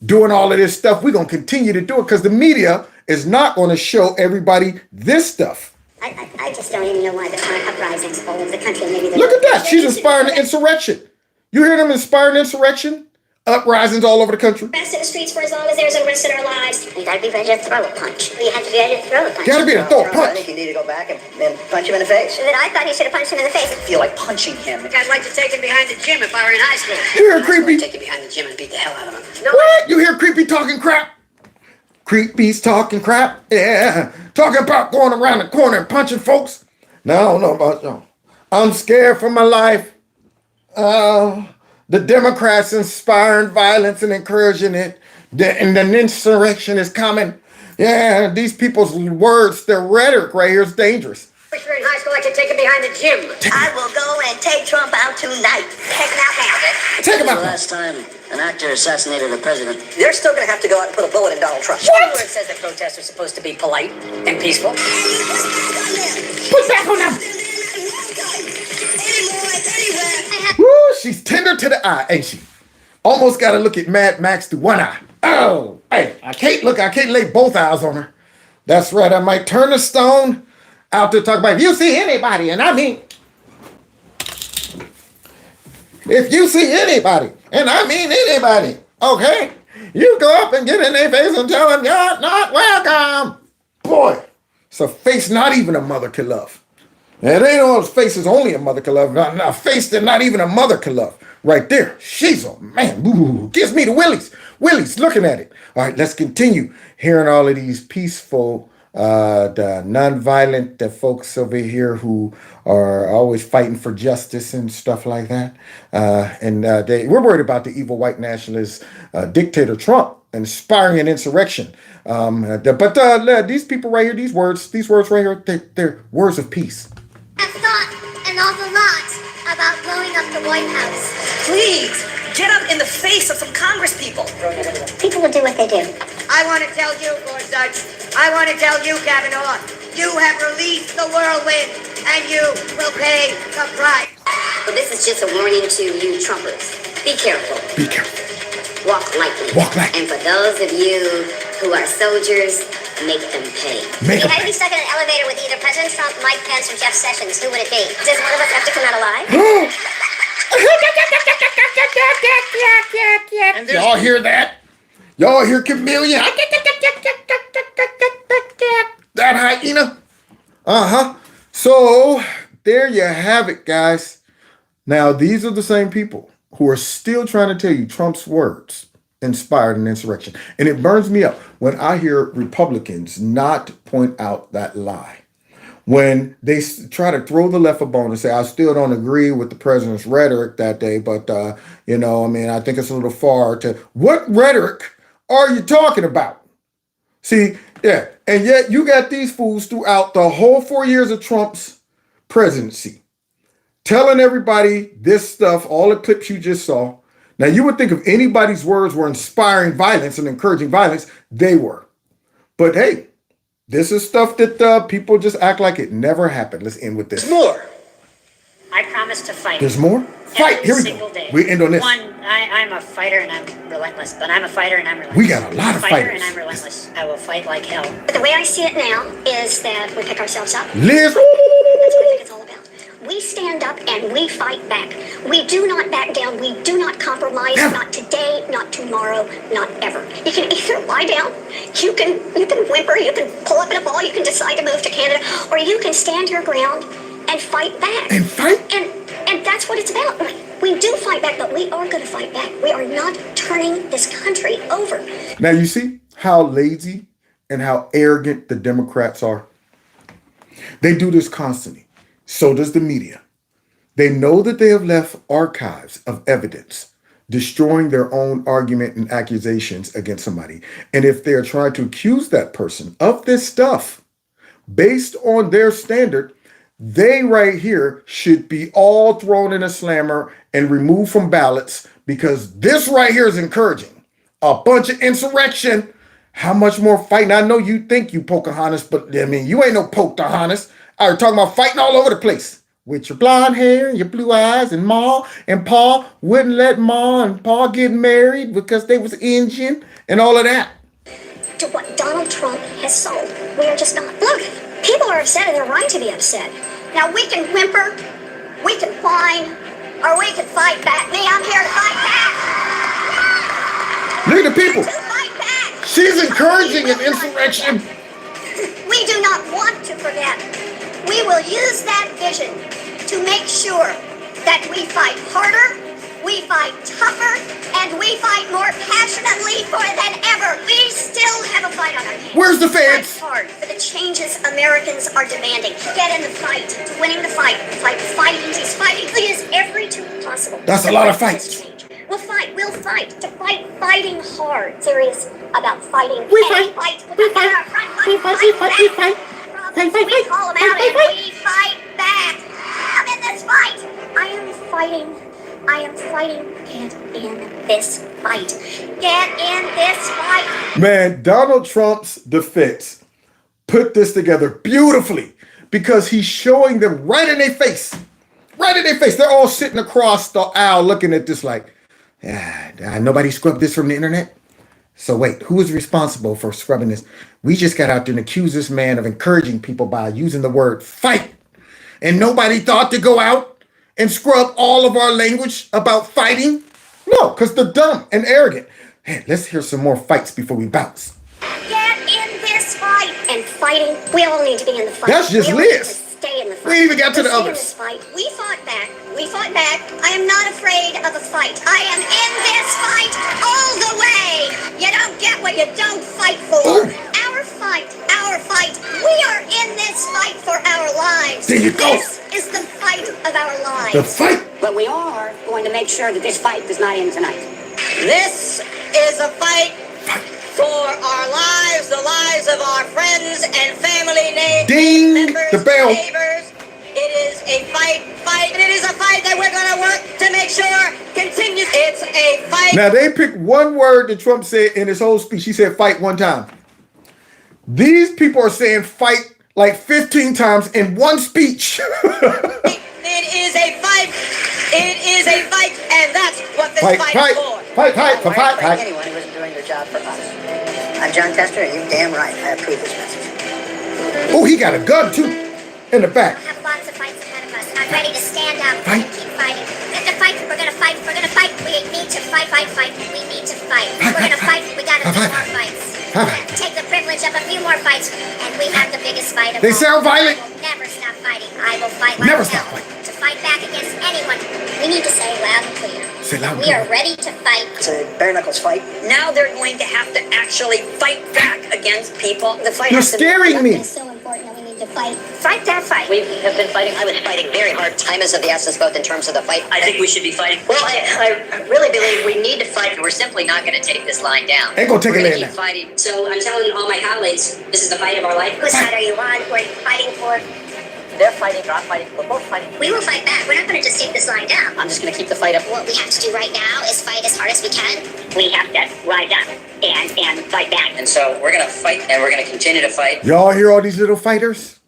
doing all of this stuff. We're going to continue to do it because the media is not going to show everybody this stuff. I just don't even know why there aren't uprisings all over the country. Maybe look at that. She's inspiring an insurrection. You hear them inspiring insurrection? Uprisings all over the country. Rest in the streets for as long as there's a risk in our lives. You gotta be ready to throw a punch. You have to be ready to throw a punch. Gotta be able to throw a punch. I think you need to go back and punch him in the face. And then I thought he should have punched him in the face. I feel like punching him. I'd like to take him behind the gym if I were in high school. You hear Creepy? Take you behind the gym and beat the hell out of him. What? You hear Creepy talking crap? Creepy's talking crap? Yeah. Talking about going around the corner and punching folks? Now, I don't know about y'all. I'm scared for my life. The Democrats inspiring violence and encouraging it. And the insurrection is coming. Yeah, these people's words, their rhetoric right here is dangerous. If you're in high school, I can take him behind the gym. I will go and take Trump out tonight. Take him out now. Take him out. The last time an actor assassinated a president, they're still going to have to go out and put a bullet in Donald Trump. What? Where it says that protests are supposed to be polite and peaceful. Put back on them. Woo, she's tender to the eye, ain't she? Almost got to look at Mad Max through one eye. Oh, hey, I can't lay both eyes on her. That's right, I might turn the stone out to talk about if you see anybody, and I mean, if you see anybody, and I mean anybody, okay, you go up and get in their face and tell them you're not welcome. Boy, it's a face not even a mother could love. And they know his face is only a mother can love. A face that not even a mother can love. Right there. She's a man. Ooh, gives me the willies. Willie's looking at it. All right, let's continue hearing all of these peaceful, the nonviolent folks over here who are always fighting for justice and stuff like that. We're worried about the evil white nationalist dictator Trump inspiring an insurrection. But these people right here, these words right here, they're words of peace. I've thought an awful lot about blowing up the White House. Please, get up in the face of some Congress people. People will do what they do. I want to tell you, Gorsuch, I want to tell you, Kavanaugh, you have released the whirlwind, and you will pay the price. But this is just a warning to you Trumpers. Be careful. Be careful. Walk lightly. Walk lightly. And for those of you who are soldiers, make them pay. Make If you them had to pay. be stuck in an elevator with either President Trump, Mike Pence, or Jeff Sessions, who would it be? Does one of us have to come out alive? Y'all hear that? Y'all hear chameleon? That hyena? Uh-huh. So there you have it, guys. Now, these are the same people who are still trying to tell you Trump's words inspired an insurrection. And it burns me up when I hear Republicans not point out that lie. When they try to throw the left a bone and say, I still don't agree with the president's rhetoric that day, but, I think it's a little far to... What rhetoric are you talking about? See, yeah, and yet you got these fools throughout the whole 4 years of Trump's presidency telling everybody this stuff, all the clips you just saw. Now, you would think if anybody's words were inspiring violence and encouraging violence, they were. But hey, this is stuff that people just act like it never happened. Let's end with this. There's more. I promise to fight. There's more? Fight! Every Here we single go. day. We end on this. I'm a fighter and I'm relentless, but I'm a fighter and I'm relentless. We got a lot of fighter fighters. and I'm relentless. I will fight like hell. But the way I see it now is that we pick ourselves up. Liz. That's what I think it's all about. We stand up and we fight back. We do not back down. We do not compromise. Never. Not today, not tomorrow, not ever. You can either lie down, you can whimper, you can pull up in a ball, you can decide to move to Canada, or you can stand your ground and fight back. And fight? And that's what it's about. We do fight back, but we are going to fight back. We are not turning this country over. Now, you see how lazy and how arrogant the Democrats are? They do this constantly. So does the media. They know that they have left archives of evidence, destroying their own argument and accusations against somebody. And if they're trying to accuse that person of this stuff based on their standard, they right here should be all thrown in a slammer and removed from ballots, because this right here is encouraging a bunch of insurrection. How much more fighting? I know you think you Pocahontas, but I mean, you ain't no Pocahontas. I was talking about fighting all over the place with your blonde hair and your blue eyes, and Ma and Pa wouldn't let Ma and Pa get married because they was Indian and all of that. To what Donald Trump has sold, we are just not. Look, people are upset and they're right to be upset. Now we can whimper, we can whine, or we can fight back. Me, I'm here to fight back. Look at the people. To fight back. She's encouraging an insurrection. We do not want to forget. We will use that vision to make sure that we fight harder, we fight tougher, and we fight more passionately for than ever. We still have a fight on our hands. Where's the feds? Fight hard for the changes Americans are demanding. Get in the fight, to winning the fight. Fighting is fighting. It is every tool possible. That's a lot of fights. We'll fight. To fight, fighting hard. Serious about fighting. We fight. We fight. We call them out and we fight back. I'm in this fight. I am fighting. Get in this fight. Get in this fight. Man, Donald Trump's defense put this together beautifully, because he's showing them right in their face. Right in their face. They're all sitting across the aisle looking at this like, nobody scrubbed this from the internet? So wait, who is responsible for scrubbing this? We just got out there and accused this man of encouraging people by using the word fight. And nobody thought to go out and scrub all of our language about fighting? No, because they're dumb and arrogant. Hey, let's hear some more fights before we bounce. Get in this fight. And fighting, we all need to be in the fight. That's just we all need Liz. to stay in the fight. We ain't even got to the Stay in others. this fight. We fought back. I am not afraid of a fight. I am in this fight all the way. You don't get what you don't fight for. Our fight. We are in this fight for our lives. There you go. This is the fight of our lives. The fight. But we are going to make sure that this fight does not end tonight. This is a fight for our lives, the lives of our friends and family, Ding members, the bell. neighbors. It is a fight, and it is a fight that we're going to work to make sure continues. It's a fight. Now they picked one word that Trump said in his whole speech. He said fight one time. These people are saying fight like 15 times in one speech. It is a fight. It is a fight, and that's what this fight is for. Fight. Anyone who isn't doing their job for us. I'm John Tester, and you're damn right. I approve this message. Oh, he got a gun too in the back. We have lots of fights ahead of us. I'm ready to stand up and keep fighting. We have to fight. We're gonna fight. We're gonna fight. We need to fight. We need to fight. We're gonna fight. We gotta do more fights. Take the privilege of a few more fights, and we have the biggest fight of all. They sound violent. I will never stop fighting. I will fight like Never hell stop fighting. to fight back against anyone. We need to say loud and clear. Say loud and We clear. are ready to fight. It's a bare knuckles fight. Now they're going to have to actually fight back against people. The fight You're has to be- scaring me. It's so important that we need to fight. Fight that fight. We have been fighting. I was fighting very hard. Time is of the essence, both in terms of the fight. I think we should be fighting. Well, I really believe we need to fight, and we're simply not going to take this line down. Ain't gonna take We're it gonna in keep now. fighting. So I'm telling all my colleagues, this is the fight of our life. Whose side are you on? Who are you fighting for? They're fighting, you're not fighting. We're both fighting. We will fight back. We're not going to just take this line down. I'm just going to keep the fight up. What we have to do right now is fight as hard as we can. We have to rise up and fight back. And so we're going to fight, and we're going to continue to fight. Y'all hear all these little fighters?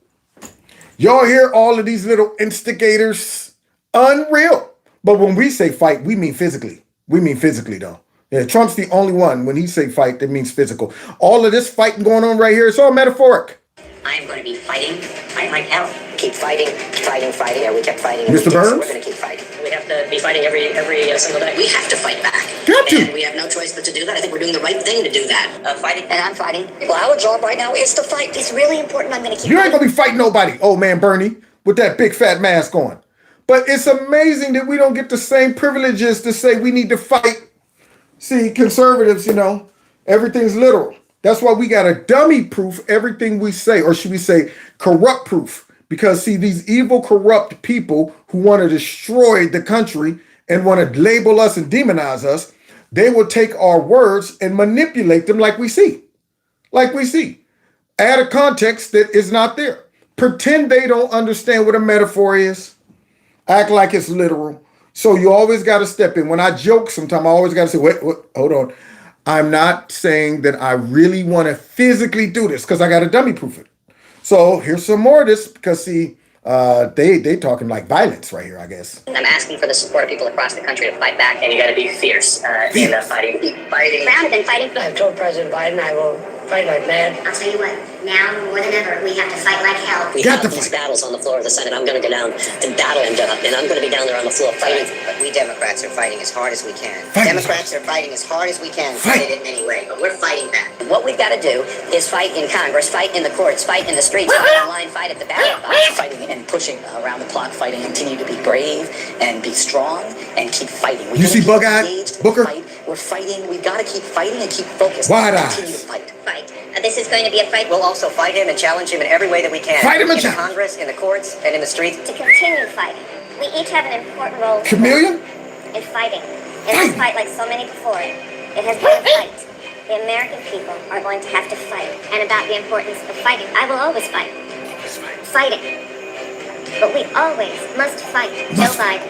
Y'all hear all of these little instigators? Unreal. But when we say fight, we mean physically. We mean physically, though. Yeah, Trump's the only one. When he say fight, that means physical. All of this fighting going on right here, it's all metaphoric. I am going to be fighting like hell. Keep fighting. Yeah, we kept fighting. Mr. Burns? So we're going to keep fighting. We have to be fighting every single day. We have to fight back. Got to. And we have no choice but to do that. I think we're doing the right thing to do that. Fighting. And I'm fighting. Well, our job right now is to fight. It's really important. I'm going to keep You ain't gonna be fighting nobody, old man Bernie, with that big fat mask on. But it's amazing that we don't get the same privileges to say we need to fight. See, conservatives, everything's literal. That's why we got a dummy proof everything we say, or should we say corrupt proof? Because see, these evil, corrupt people who want to destroy the country and want to label us and demonize us, they will take our words and manipulate them like we see. Add a context that is not there. Pretend they don't understand what a metaphor is. Act like it's literal. So you always got to step in. When I joke sometimes, I always got to say, wait, hold on. I'm not saying that I really want to physically do this because I got to dummy proof it. So here's some more of this because see, they talking like violence right here, I guess. I'm asking for the support of people across the country to fight back, and you got to be fierce in fighting. Keep fighting. Rather than fighting. I've told President Biden I will fight like mad. I'll tell you what. Now more than ever, we have to fight like hell. We have these battles on the floor of the Senate. I'm going to go down and battle and I'm going to be down there on the floor fighting. But we Democrats are fighting as hard as we can. Democrats are fighting as hard as we can. Fight it in any way, but we're fighting back. What we've got to do is fight in Congress, fight in the courts, fight in the streets, fight online, fight at the ballot box. Fighting and pushing around the clock, fighting, continue to be brave and be strong and keep fighting. You see Bug-Eyed Booker? We're fighting. We've got to keep fighting and keep focused. Wide Continue eyes. to fight. This is going to be a fight. We'll also fight him and challenge him in every way that we can. Fight him and in challenge. Congress, in the courts, and in the streets. To continue fighting. We each have an important role to Chameleon? play in fighting. In this fight, like so many before it, it has been a fight. The American people are going to have to fight. And about the importance of fighting, I will always fight. Fighting. But we always must fight. Joe Biden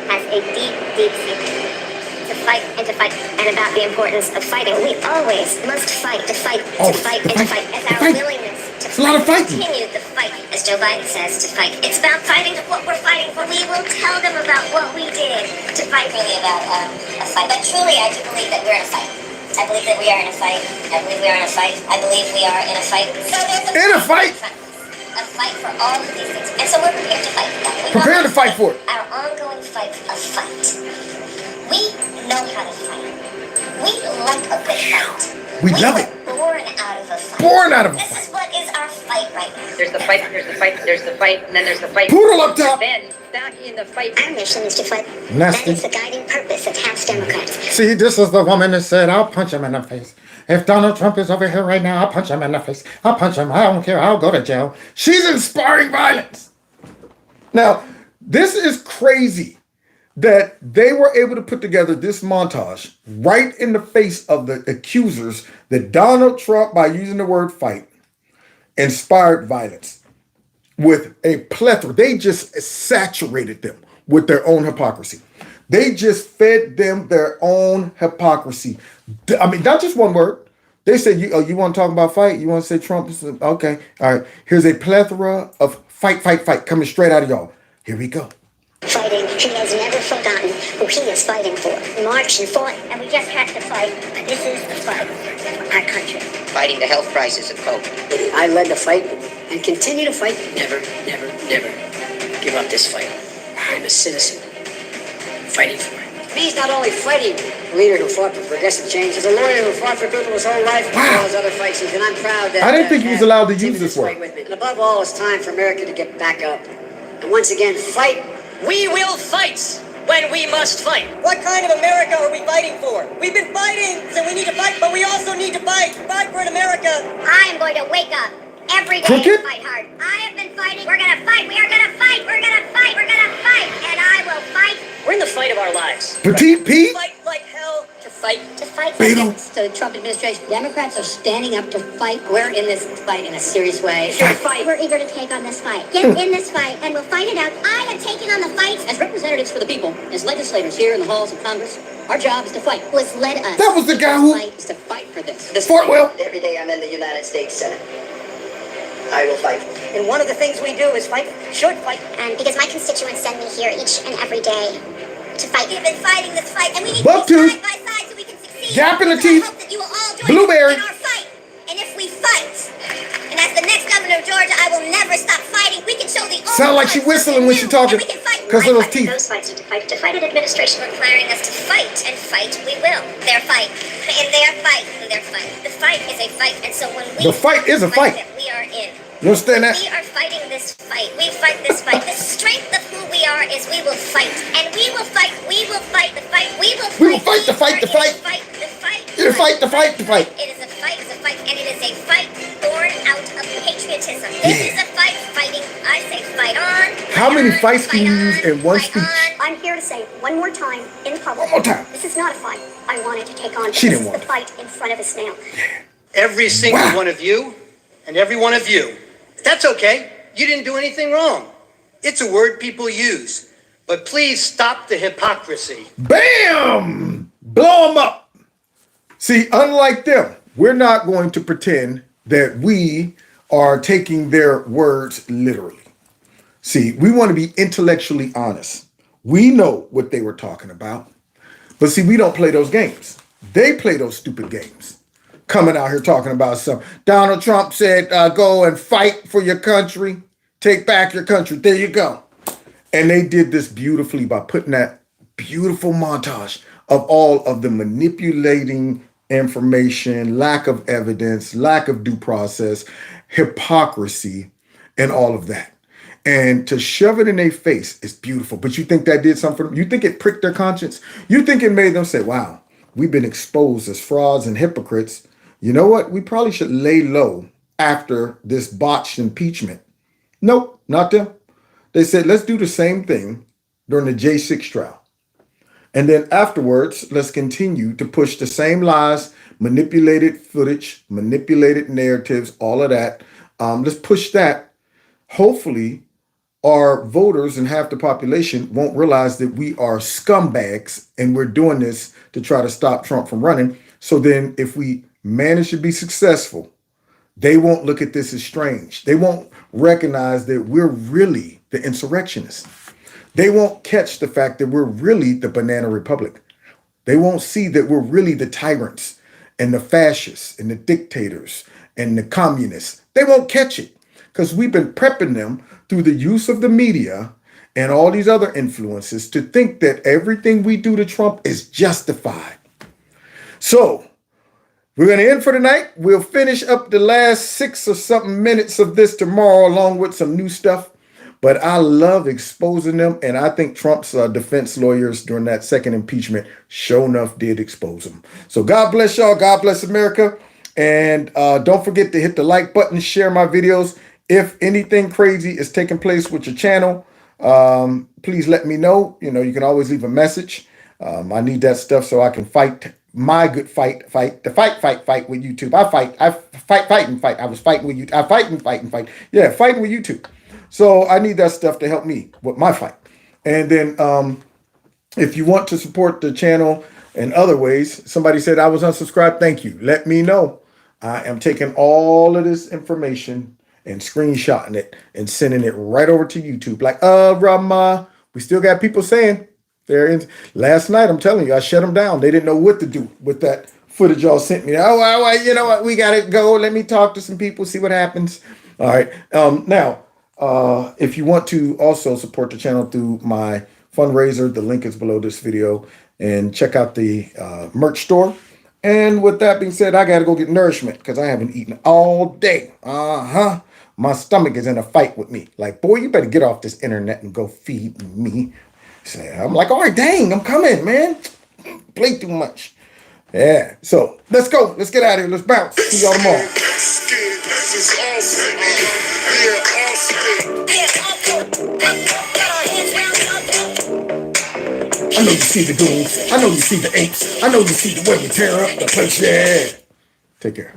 has a deep, deep secret. To fight and to fight. And about the importance of fighting. We always must fight, to fight, to fight, and to fight. As our willingness to It's a lot of fighting. continue the fight, as Joe Biden says, to fight. It's about fighting what we're fighting for. We will tell them about what we did to fight. Really about a fight. But truly, I do believe that we're in a fight. I believe that we are in a fight. I believe we are in a fight. I believe we are in a fight. So there's In a fight? A fight for all of these things. And so we're prepared to fight. Prepare to fight for it. Our ongoing fight, a fight. We know how to fight. We like a good fight. We love it. Born out of a fight. Born out of a This fight. is what is our fight right now. There's the fight, there's the fight, there's the fight, and then there's the fight. Poodle up top. Then back in the fight. Our mission is to fight. Nasty. That is the guiding purpose of House Democrats. See, this is the woman that said, I'll punch him in the face. If Donald Trump is over here right now, I'll punch him in the face. I'll punch him. I don't care. I'll go to jail. She's inspiring violence. Now, this is crazy that they were able to put together this montage right in the face of the accusers that Donald Trump, by using the word fight, inspired violence with a plethora. They just saturated them with their own hypocrisy. They just fed them their own hypocrisy. I mean, not just one word. They said, you want to talk about fight? You want to say Trump? Okay. All right. Here's a plethora of fight coming straight out of y'all. Here we go. Fighting. He has never forgotten who he is fighting for. March and fought, and we just have to fight. This is the fight for our country. Fighting the health crisis of COVID. I led the fight and continue to fight. Never give up this fight. I'm a citizen fighting for it. He's not only fighting a leader who fought for progressive change, he's a lawyer who fought for people his whole life, as well as other fights. And I'm proud that I didn't think he was allowed to use this word. With me. And above all, it's time for America to get back up and once again fight. We will fight when we must fight. What kind of America are we fighting for? We've been fighting, so we need to fight, but we also need to fight. Fight for an America. I am going to wake up every day and fight hard. I have been fighting. We're going to fight. We are going to fight. We're going to fight. We're going to fight. And I will fight. We're in the fight of our lives. Petite Pete. Fight like hell. To fight. To fight. So the Trump administration, Democrats are standing up to fight. We're in this fight in a serious way. We're eager to take on this fight. Get in this fight, and we'll fight it out. I have taken on the fight. As representatives for the people, as legislators here in the halls of Congress, our job is to fight. Was led us. That was the guy who Is to fight for this. Fort Will. Every day I'm in the United States Senate. I will fight. And one of the things we do is fight, should fight. And because my constituents send me here each and every day to fight. We've been fighting this fight, and we need Buck to be tooth. side by side so we can succeed. Gap in the And teeth. I hope that you will all join Blueberry. us in our fight. And if we fight, and as the next governor of Georgia, I will never stop fighting. We can show the Sound like she whistling when she talking. Because of those teeth. Those fights are to fight an administration requiring us to fight, and fight we will. Their fight, and their fight, and their fight. The fight is a fight, and so when we The fight is a fight. that we are in. You understand that? We are fighting this fight. We fight this fight. The strength of who we are is we will fight. And we will fight. We will fight the fight. We will fight. We will fight the fight, the fight. The fight. The fight, the fight, the fight. It is a fight. It's a fight. And it is a fight born out of patriotism. This is a fight fighting. I say fight on. How many fights can you use in one speech? I'm here to say one more time in public. One more time. This is not a fight I wanted to take on. She This didn't is want the fight in front of us now. Every single one of you and every one of you. That's okay. You didn't do anything wrong. It's a word people use. But please stop the hypocrisy. Bam! Blow them up. See, unlike them, we're not going to pretend that we are taking their words literally. See, we want to be intellectually honest. We know what they were talking about. But see, we don't play those games. They play those stupid games. Coming out here talking about something. Donald Trump said, go and fight for your country. Take back your country. There you go. And they did this beautifully by putting that beautiful montage of all of the manipulating information, lack of evidence, lack of due process, hypocrisy, and all of that. And to shove it in their face is beautiful. But you think that did something for them? You think it pricked their conscience? You think it made them say, wow, we've been exposed as frauds and hypocrites. You know what? We probably should lay low after this botched impeachment. Nope, not them. They said, let's do the same thing during the J6 trial. And then afterwards, let's continue to push the same lies, manipulated footage, manipulated narratives, all of that. Let's push that. Hopefully, our voters and half the population won't realize that we are scumbags and we're doing this to try to stop Trump from running. So then if we manage to be successful, they won't look at this as strange. They won't recognize that we're really the insurrectionists. They won't catch the fact that we're really the banana republic. They won't see that we're really the tyrants and the fascists and the dictators and the communists. They won't catch it because we've been prepping them through the use of the media and all these other influences to think that everything we do to Trump is justified. So we're going to end for tonight. We'll finish up the last 6 or something minutes of this tomorrow along with some new stuff. but I love exposing them. And I think Trump's defense lawyers during that second impeachment, sure enough, did expose them. So God bless y'all. God bless America. And don't forget to hit the like button, share my videos. If anything crazy is taking place with your channel, please let me know. You know, you can always leave a message. I need that stuff so I can fight my good fight with YouTube. I fight. I was fighting with you. I fight. Yeah, fighting with YouTube. So I need that stuff to help me with my fight. And then if you want to support the channel in other ways, somebody said I was unsubscribed. Thank you. Let me know. I am taking all of this information and screenshotting it and sending it right over to YouTube. Like, Rama, we still got people saying they're in. Last night, I'm telling you, I shut them down. They didn't know what to do with that footage y'all sent me. Oh, you know what? We got to go. Let me talk to some people, see what happens. All right. Now, if you want to also support the channel through my fundraiser, the link is below this video, and check out the merch store. And with that being said, I got to go get nourishment because I haven't eaten all day. My stomach is in a fight with me. Like, boy, you better get off this internet and go feed me. So I'm like, all right, dang, I'm coming, man. Play too much. Yeah. So let's go. Let's get out of here. Let's bounce. See y'all tomorrow. I know you see the goons. I know you see the apes. I know you see the way we tear up the place. Yeah. Take care.